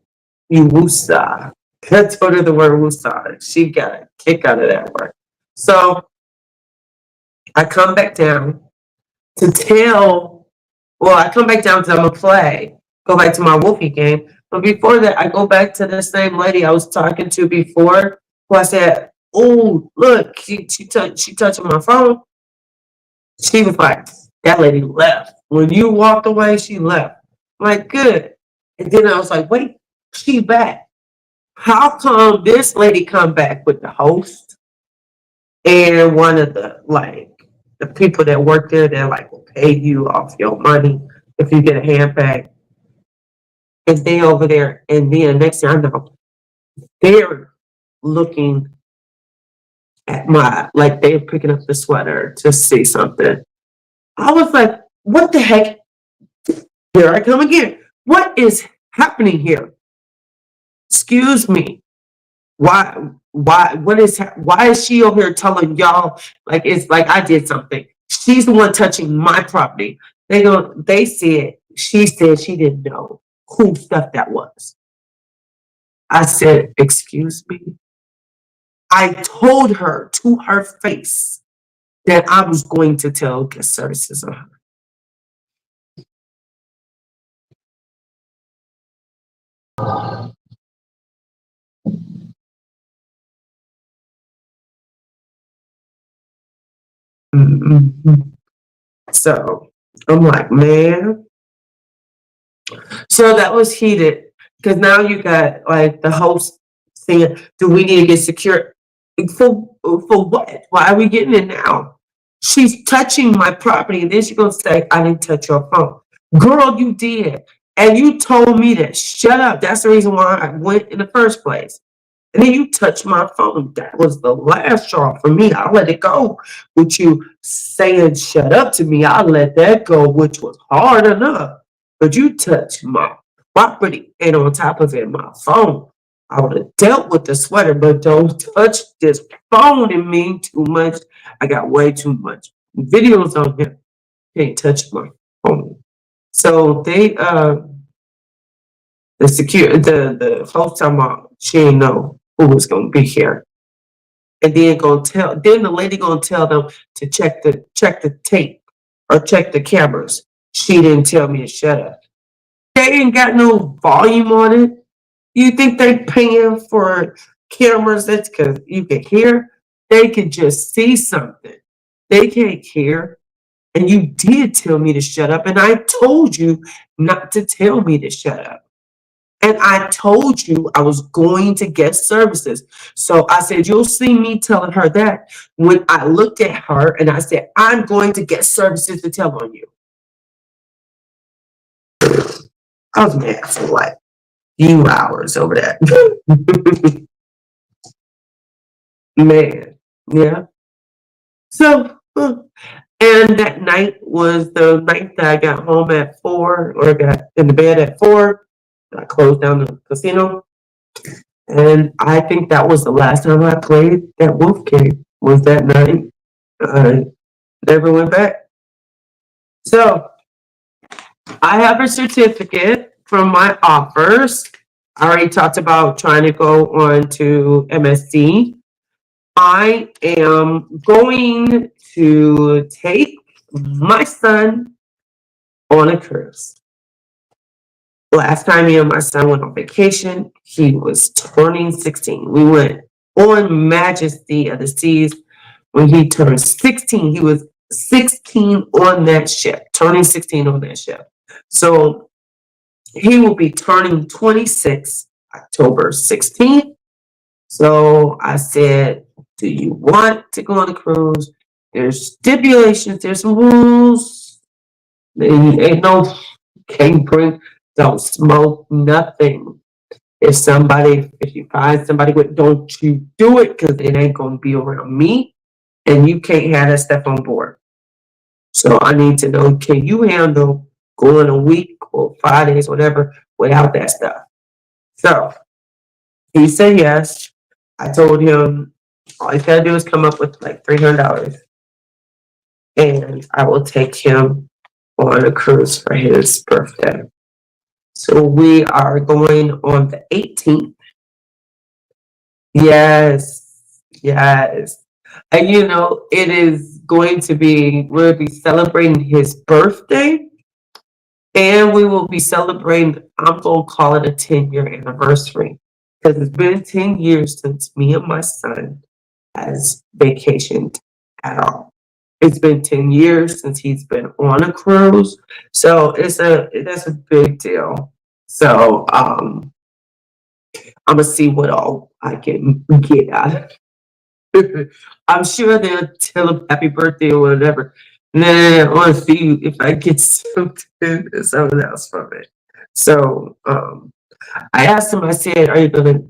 Speaker 1: you woosah. I told her the word woosah. She got a kick out of that word. So I come back down to I come back down to I'm gonna play, go back to my Wolfie game. But before that, I go back to the same lady I was talking to before, who I said, oh, look, she touching my phone. She was like, that lady left. When you walked away, she left. I'm like, good. And then I was like, wait, she back. How come this lady come back with the host and one of the the people that work there, they're like, will pay you off your money if you get a handbag. And they over there, and then next thing I know, they're looking at like they're picking up the sweater to see something. I was like, what the heck? Here I come again. What is happening here? Excuse me. Why is she over here telling y'all like it's like I did something? She's the one touching my property. She said she didn't know whose stuff that was. I said, excuse me. I told her to her face that I was going to tell guest services on her. Mm-hmm. So I'm like, man. So that was heated because now you got like the host saying, do we need to get secure? For what? Why are we getting it now? She's touching my property, and then she's gonna say, I didn't touch your phone. Girl, you did. And you told me to shut up. That's the reason why I went in the first place. And then you touched my phone. That was the last straw for me. I let it go. With you saying shut up to me, I let that go, which was hard enough. But you touched my property, and on top of it, my phone. I would have dealt with the sweater, but don't touch this phone and me too much. I got way too much videos on here. Can't touch my phone. So the host talking about she didn't know who was gonna be here. And then the lady gonna tell them to check the tape or check the cameras. She didn't tell me to shut up. They ain't got no volume on it. You think they paying for cameras that's because you can hear? They can just see something. They can't hear. And you did tell me to shut up. And I told you not to tell me to shut up. And I told you I was going to get services. So I said, you'll see me telling her that when I looked at her and I said, I'm going to get services to tell on you. I was mad for like few hours over that. Man, yeah. So, and that night was the night that I got home at 4, or got in the bed at 4. I closed down the casino. And I think that was the last time I played that Wolf game, was that night. I never went back. So I have a certificate from my offers. I already talked about trying to go on to MSC. I am going to take my son on a cruise. Last time me and my son went on vacation, he was turning 16. We went on Majesty of the Seas when he turned 16. He was 16 on that ship, turning 16 on that ship. So he will be turning 26 October 16th. So I said, do you want to go on a cruise? There's stipulations, there's some rules. Ain't no, can't bring, don't smoke, nothing. If you find somebody with, don't you do it, because it ain't going to be around me, and you can't have that stuff on board. So I need to know, can you handle going a week or 5 days, whatever, without that stuff? So he said yes. I told him all he's got to do is come up with like $300, and I will take him on a cruise for his birthday. So we are going on the 18th. Yes, yes. And it is going to be, we'll be celebrating his birthday, and we will be celebrating, I'm going to call it a 10-year anniversary, because it's been 10 years since me and my son has vacationed at all. It's been 10 years since he's been on a cruise. So that's a big deal. So I'm gonna see what all I can get out of it. I'm sure they'll tell him happy birthday or whatever. Nah, I want to see if I get something else from it. So I asked him, I said, are you gonna,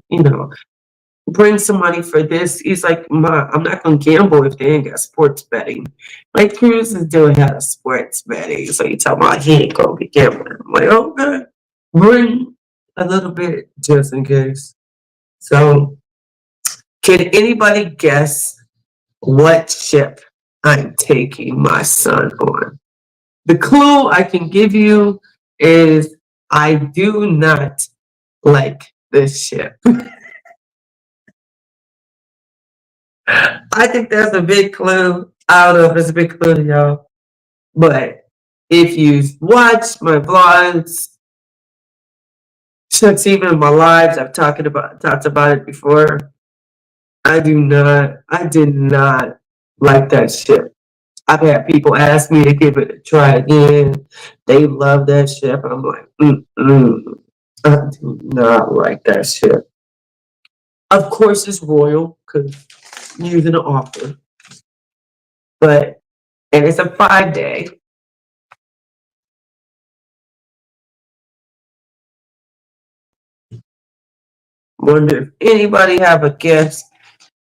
Speaker 1: bring some money for this? He's like, Ma, I'm not gonna gamble if they ain't got sports betting. Like Cruises do have sports betting. So you tell me he ain't gonna be gambling. I'm like, okay. Bring a little bit just in case. So can anybody guess what ship I'm taking my son on? The clue I can give you is I do not like this ship. I think that's a big clue. I don't know if it's a big clue to y'all, but if you watch my vlogs, shucks, even my lives, I've talked about it before. I did not like that ship. I've had people ask me to give it a try again. They love that ship. I'm like, I do not like that ship. Of course, it's royal because using an offer, but and it's a 5 day. Wonder if anybody have a guess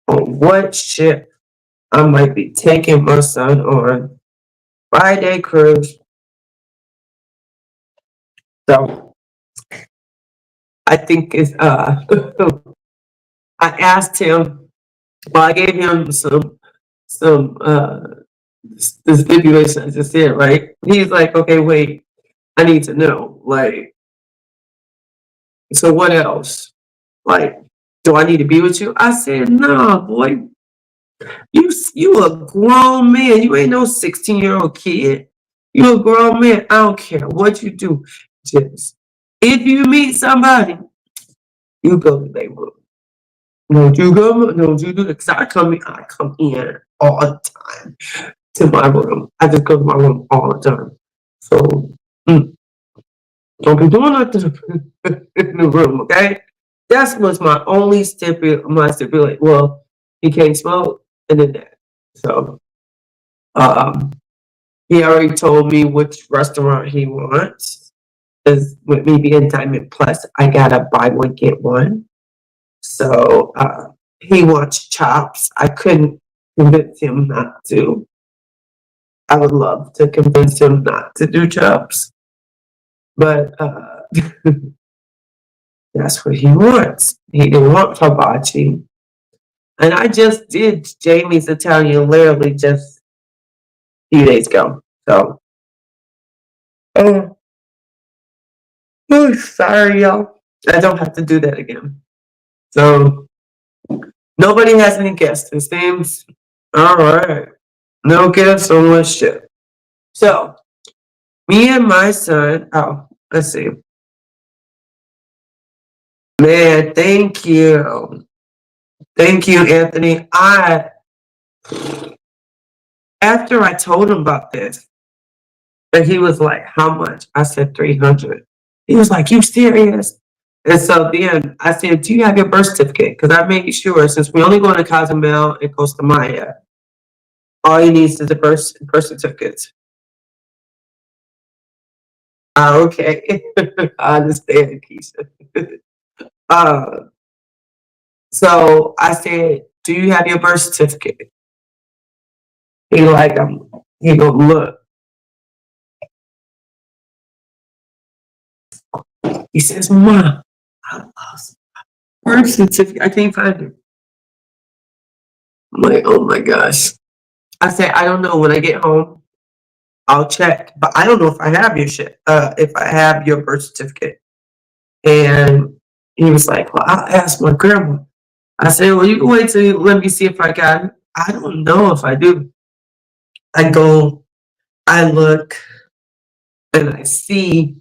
Speaker 1: on what ship I might be taking my son on 5 day cruise. So I think it's I asked him, well, I gave him some the stipulation I just said, right? He's like, okay, wait, I need to know. Like, so what else? Like, do I need to be with you? I said, no, boy, you a grown man. You ain't no 16-year-old kid. You a grown man. I don't care what you do. Just if you meet somebody, you go to their room. Don't you go? Don't you do it? Because I come in all the time to my room. I just go to my room all the time. So mm, don't be doing nothing in the room, okay? That was my only stipulation. Well, he can't smoke, and then that. So um, he already told me which restaurant he wants. Because with me being Diamond Plus, I gotta buy one get one. So he wants chops. I couldn't convince him not to. I would love to convince him not to do chops, but that's what he wants. He didn't want hibachi. And I just did Jamie's Italian literally just a few days ago. So, oh, oh, sorry, y'all. I don't have to do that again. So, nobody has any guests. It seems all right. No guests on what ship. So, me and my son, oh, let's see. Man, thank you. Thank you, Anthony. After I told him about this, and he was like, how much? I said 300. He was like, you serious? And so then I said, do you have your birth certificate? Because I made sure, since we only going to Cozumel and Costa Maya, all he needs is the birth certificate. Okay. I understand, Keisha. uh, so I said, do you have your birth certificate? He like, he go, look. He says, Mom, I lost my birth certificate. I can't find it. I'm like, oh my gosh. I said, I don't know. When I get home, I'll check. But I don't know if I have your shit, if I have your birth certificate. And he was like, well, I'll ask my grandma. I said, well, you can wait till you let me see if I got it. I don't know if I do. I go, I look, and I see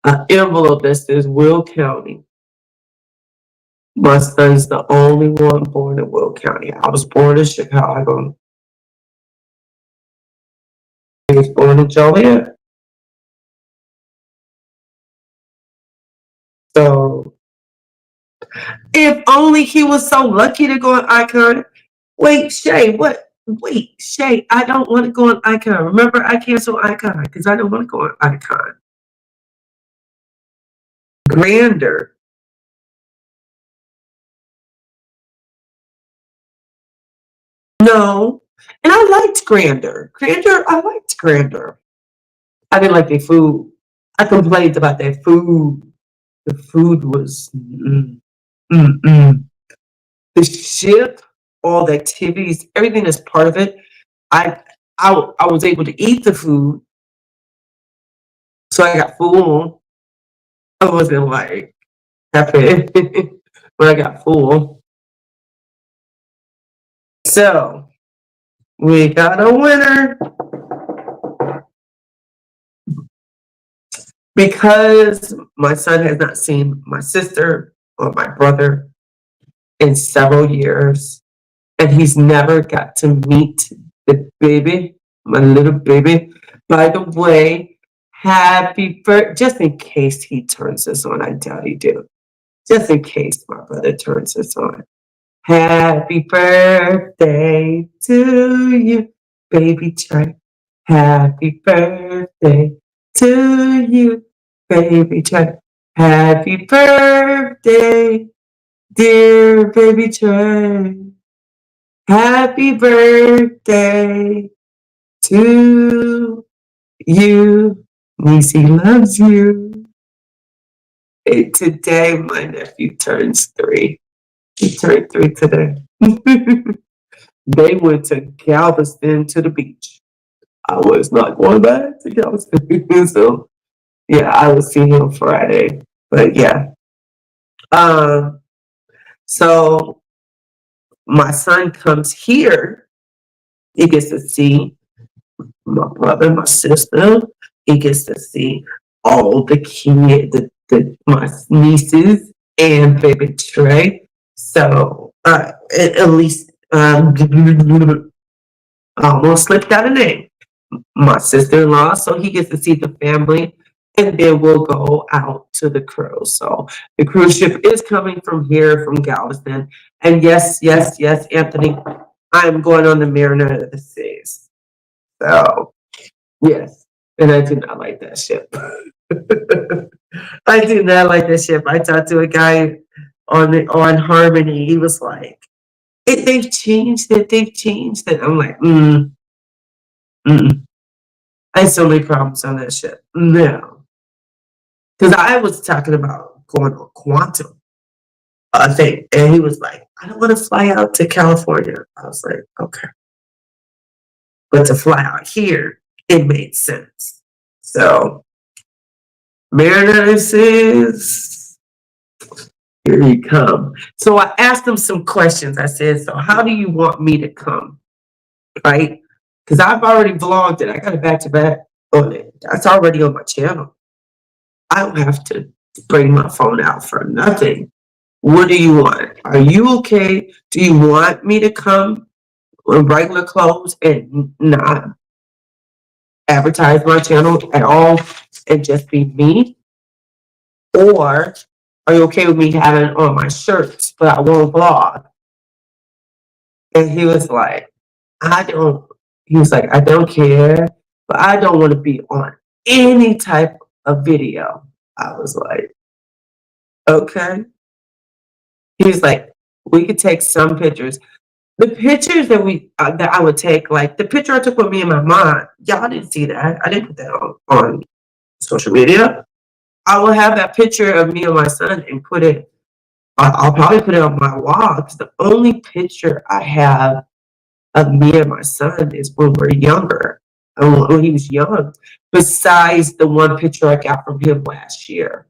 Speaker 1: an envelope that says Will County. My son's the only one born in Will County. I was born in Chicago. He was born in Joliet. So if only he was so lucky to go on Icon. Wait, Shay, what? Wait, Shay, I don't want to go on Icon. Remember, I canceled Icon because I don't want to go on Icon. Grander. No. And I liked Grander. I liked Grander. I didn't like their food. I complained about their food. The food was mm, mm. The ship, all the activities, everything that's part of it. I I was able to eat the food, so I got full. I wasn't like happy, but I got full. So we got a winner because my son has not seen my sister or my brother in several years, and he's never got to meet the baby, my little baby. By the way, happy birthday! Just in case he turns this on, I doubt he do. Just in case my brother turns this on. Happy birthday to you, baby Trey. Happy birthday to you, baby Trey. Happy birthday, dear baby Trey. Happy birthday to you. Niecy loves you. And today, my nephew turns 3. He turned 3 today. They went to Galveston to the beach. I was not going back to Galveston. So, yeah, I will see him Friday. But, yeah. Um, so, my son comes here. He gets to see my brother, my sister. He gets to see all the kids, my nieces and baby Trey. So at least I almost slipped out a name. My sister-in-law, so he gets to see the family, and then we'll go out to the cruise. So the cruise ship is coming from here, from Galveston. And yes, yes, yes, Anthony, I'm going on the Mariner of the Seas. So yes, and I do not like that ship. I do not like that ship. I talked to a guy on Harmony. He was like, they've changed it. They've changed it. I'm like, mm. I had so many problems on that ship. No, because I was talking about going on Quantum, I think, and he was like, I don't want to fly out to California. I was like, okay, but to fly out here, it made sense. So Mariner says, here you come. So I asked him some questions. I said, so how do you want me to come? Right? Because I've already vlogged it. I got it back to back on it. That's already on my channel. I don't have to bring my phone out for nothing. What do you want? Are you okay? Do you want me to come in regular clothes and not advertise my channel at all and just be me? Or are you okay with me having on my shirts, but I won't vlog? And he was like, he was like, I don't care, but I don't want to be on any type of video. I was like, okay. He's like, we could take some pictures. The pictures that I would take, like the picture I took with me and my mom, y'all didn't see that. I didn't put that on social media. I will have that picture of me and my son and put it. I'll probably put it on my wall because the only picture I have of me and my son is when we're younger, when he was young. Besides the one picture I got from him last year,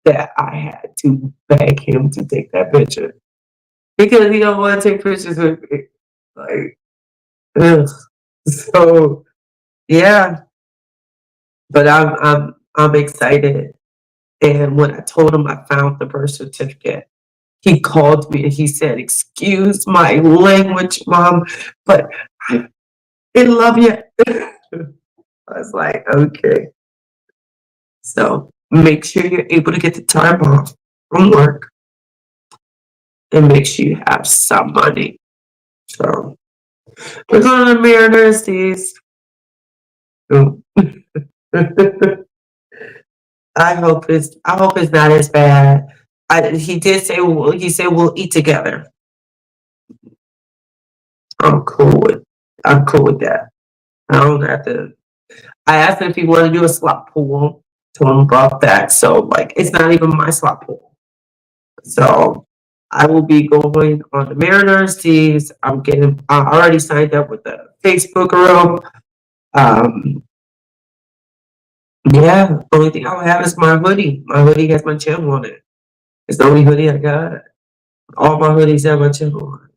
Speaker 1: that I had to beg him to take that picture because he don't want to take pictures with me. Like, ugh. So yeah, but I'm excited. And when I told him I found the birth certificate, he called me and he said, "Excuse my language, Mom, but I love you." I was like, okay. So make sure you're able to get the time off from work and make sure you have some money. So we're going to the Mariners these. I hope it's not as bad. He did say he said we'll eat together. I'm cool with that. I don't have to. I asked him if he wanted to do a slot pool. Told him about that. So like, it's not even my slot pool. So I will be going on the Mariners tees. I already signed up with the Facebook group. Um, yeah, only thing I'll have is my hoodie. My hoodie has my channel on it. It's the only hoodie I got. All my hoodies have my channel on it.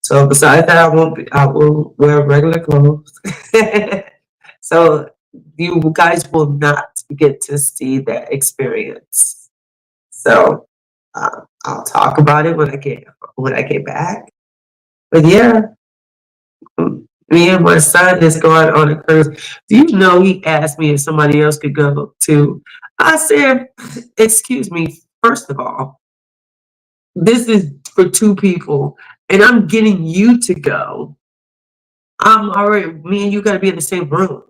Speaker 1: So besides that, I will wear regular clothes. So you guys will not get to see that experience. So I'll talk about it when I get back. But yeah, me and my son is going on a cruise. Do you know he asked me if somebody else could go too? I said, excuse me, first of all, this is for two people, and I'm getting you to go. Me and you got to be in the same room.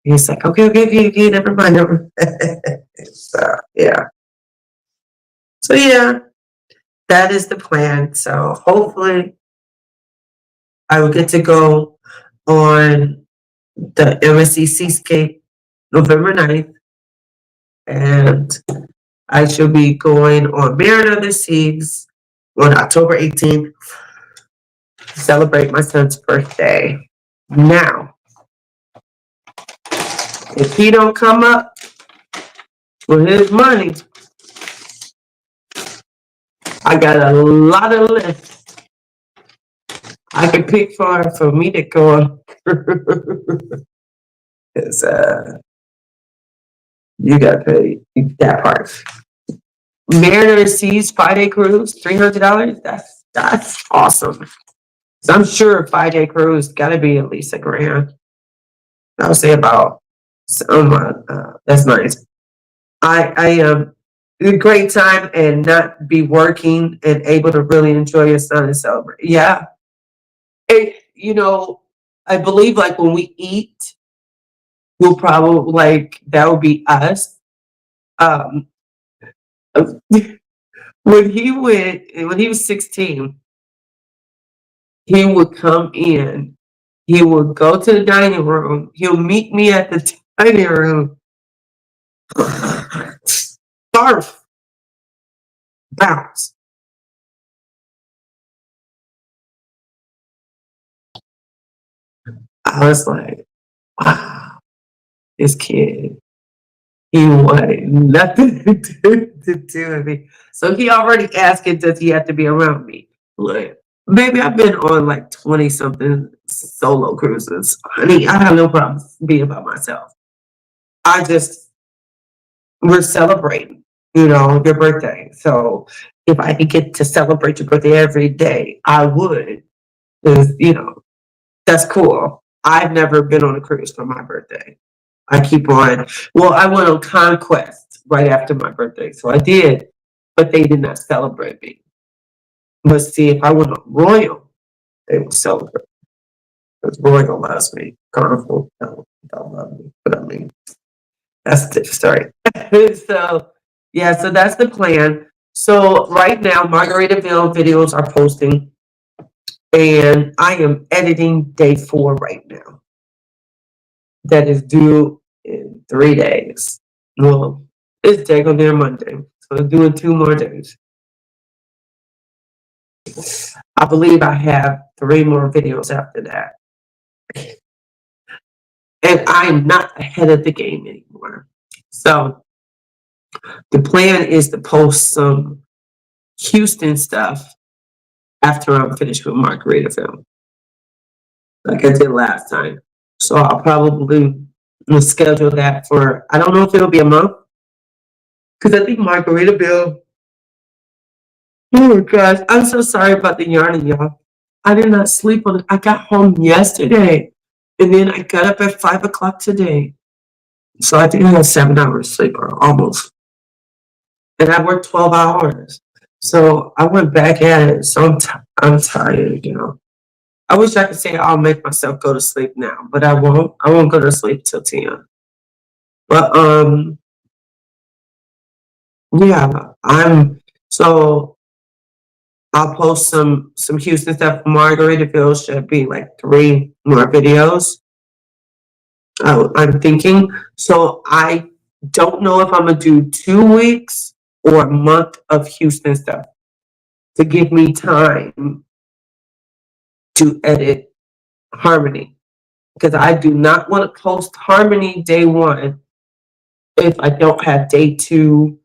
Speaker 1: He's like, okay, never mind. So, yeah. So, yeah, that is the plan. So, hopefully, I will get to go on the MSC Seascape November 9th, and I shall be going on Mariner of the Seas on October 18th to celebrate my son's birthday. Now, if he don't come up with his money, I got a lot of lists I can pick for me to go on. Because you got to pay that part. Mariner Seas 5-day cruise, $300. That's awesome. So I'm sure a 5-day cruise got to be at least $1,000. I would say about. That's nice. I am a great time and not be working and able to really enjoy your son and celebrate. Yeah, I believe like when we eat, we'll probably like that would be us. Um, when he was 16, he would come in. He would go to the dining room. He'll meet me at the dining room. Barf, bounce. I was like, wow, this kid, he wanted nothing to do with me. So he already asking, does he have to be around me? Like, maybe I've been on like 20 something solo cruises. Honey, I have no problem being by myself. We're celebrating, your birthday. So if I could get to celebrate your birthday every day, I would. Because, that's cool. I've never been on a cruise for my birthday. I keep on. Well, I went on Conquest right after my birthday, so I did, but they did not celebrate me. But see, if I went on Royal, they would celebrate. Because Royal loves me. Carnival don't love me, but I mean, that's a different story. So, yeah, so that's the plan. So right now, Margaritaville videos are posting, and I am editing day 4 right now. That is due in 3 days. Well, it's Jacob there Monday, so I'm doing 2 more days. I believe I have 3 more videos after that. And I'm not ahead of the game anymore. So the plan is to post some Houston stuff after I'm finished with Margaritaville, like I did last time. So I'll probably schedule that for, I don't know if it'll be a month, because I think Margaritaville. Oh my gosh, I'm so sorry about the yarning, y'all. I did not sleep on it. I got home yesterday, and then I got up at 5 o'clock today. So I think I had 7 hours sleep, or almost. And I worked 12 hours. So I went back at it. So I'm tired, I wish I could say I'll make myself go to sleep now, but I won't. I won't go to sleep till 10. But yeah, so I'll post some Houston stuff. Margaritaville should be like 3 more videos. I'm thinking. So I don't know if I'm gonna do 2 weeks or a month of Houston stuff to give me time to edit Harmony, because I do not want to post Harmony day 1 if I don't have day 2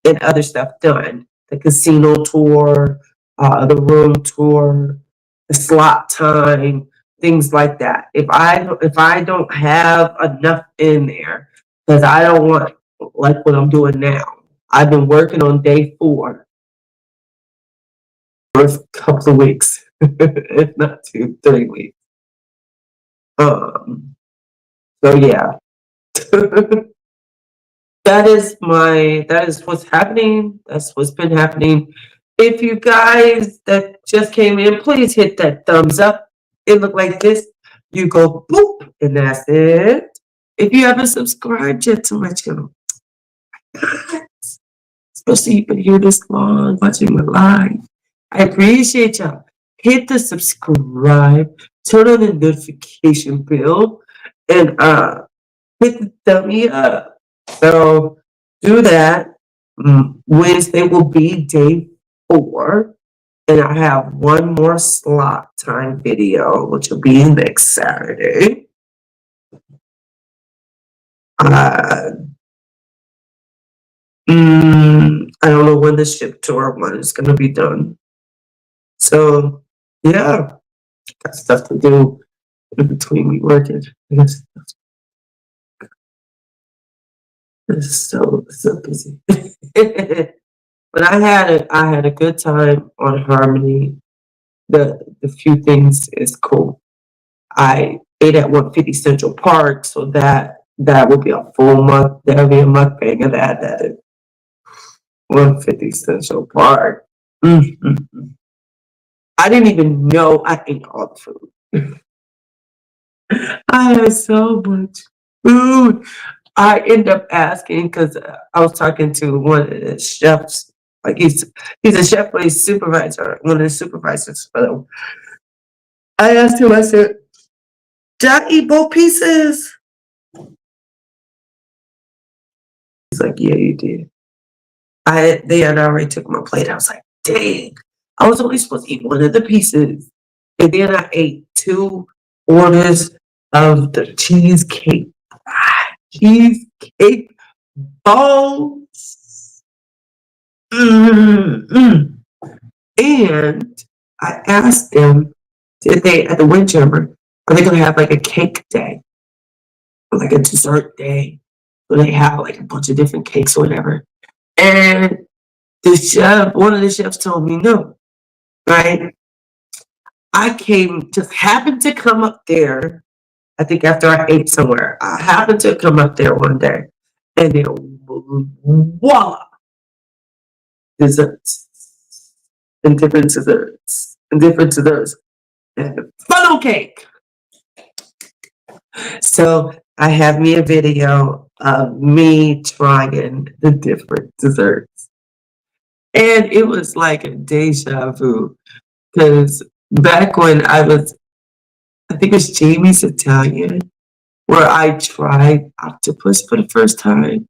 Speaker 1: and other stuff done. The casino tour, the room tour, the slot time, things like that. If I don't have enough in there, because I don't want, like what I'm doing now. I've been working on day 4 for a couple of weeks, if not 2, 3 weeks. Um, so yeah. That is what's happening. That's what's been happening. If you guys that just came in, please hit that thumbs up. It look like this. You go boop, and that's it. If you haven't subscribed yet to my channel, especially you've been here this long watching my live, I appreciate y'all. Hit the subscribe, turn on the notification bell, and hit the thummy up. So do that. Wednesday will be day 4, and I have one more slot time video, which will be next Saturday. Uh, I don't know when the ship tour one is going to be done. So yeah, got stuff to do in between me working. I guess it's so busy. But I had a good time on Harmony. The few things is cool. I ate at 150 Central Park, so that would be a full month. That'll be a mukbang of that. That is 150 Central Park. Mm-hmm. I didn't even know I ate all the food. I had so much food. I end up asking because I was talking to one of the chefs. Like he's a chef, but he's supervisor, one of the supervisors for them. I asked him, I said, did I eat both pieces? He's like, yeah, you did. They had already took my plate. I was like, dang, I was only supposed to eat one of the pieces. And then I ate 2 orders of the cheesecake balls. Mm-hmm. And I asked them, did they at the Windjammer, are they gonna have like a cake day? Or like a dessert day? Where they have like a bunch of different cakes or whatever. And one of the chefs told me no, right? Just happened to come up there. I think after I ate somewhere, I happened to come up there one day, and then voila, desserts and different desserts and different desserts and funnel cake. So I have me a video of me trying the different desserts, and it was like a deja vu. Because back when I think it was Jamie's Italian, where I tried octopus for the first time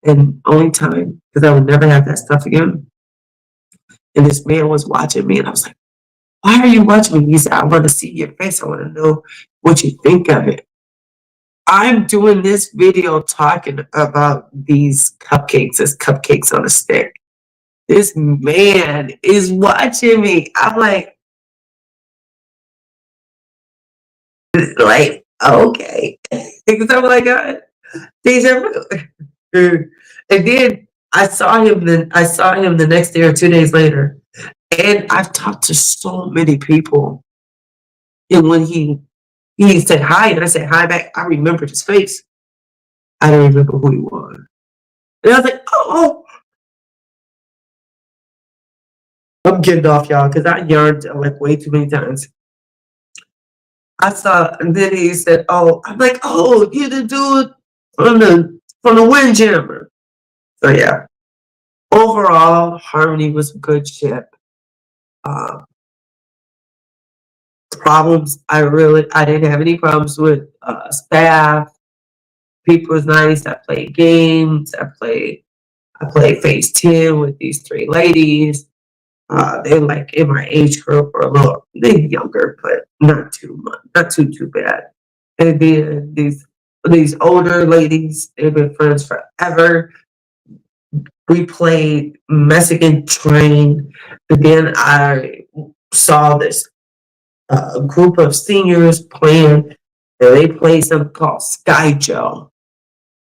Speaker 1: and only time, because I would never have that stuff again. And this man was watching me, and I was like, why are you watching me? He said, I want to see your face. I want to know what you think of it. I'm doing this video talking about these cupcakes as cupcakes on a stick. This man is watching me. I'm like, okay. Because I'm like, deja vu. And then I saw him the next day or 2 days later. And I've talked to so many people. And when he said hi, and I said hi back, I remembered his face. I don't remember who he was. And I was like, oh. I'm getting off, y'all, because I yarned like way too many times. I saw, and then he said, "Oh," I'm like, "Oh, you the dude from the Windjammer." So yeah, overall, Harmony was a good ship. Uh, Problems, I didn't have any problems with staff. People was nice. I played games. I played Phase 10 with these three ladies. They're like in my age group or a little, they're younger, but not too much, not too bad. And then these older ladies, they've been friends forever. We played Mexican Train. And then I saw this group of seniors playing, and they played something called Sky Joe.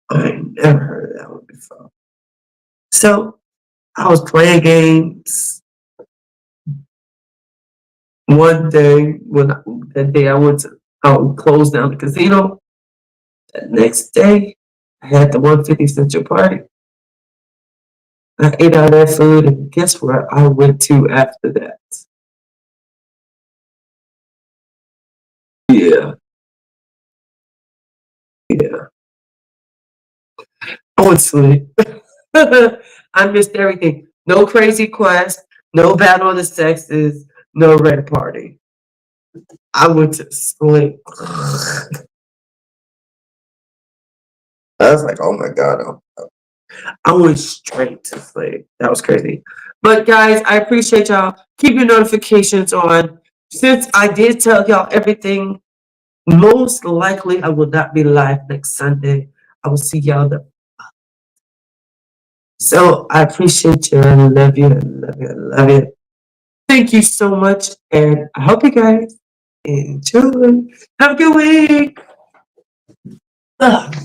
Speaker 1: I never heard of that one before. So I was playing games one day that day I went to close down the casino. The next day, I had the 150 Central Party. I ate all that food, and guess where I went to after that? Yeah, yeah. I went to sleep. I missed everything. No Crazy Quest, no Battle of the Sexes, no Red Party. I went to sleep. I was like, oh my God. I went straight to sleep. That was crazy. But guys, I appreciate y'all. Keep your notifications on. Since I did tell y'all everything, most likely I will not be live next Sunday. I will see y'all the So I appreciate you and love you and love you and love you. Thank you so much. And I hope you guys enjoy. Have a good week. Ugh.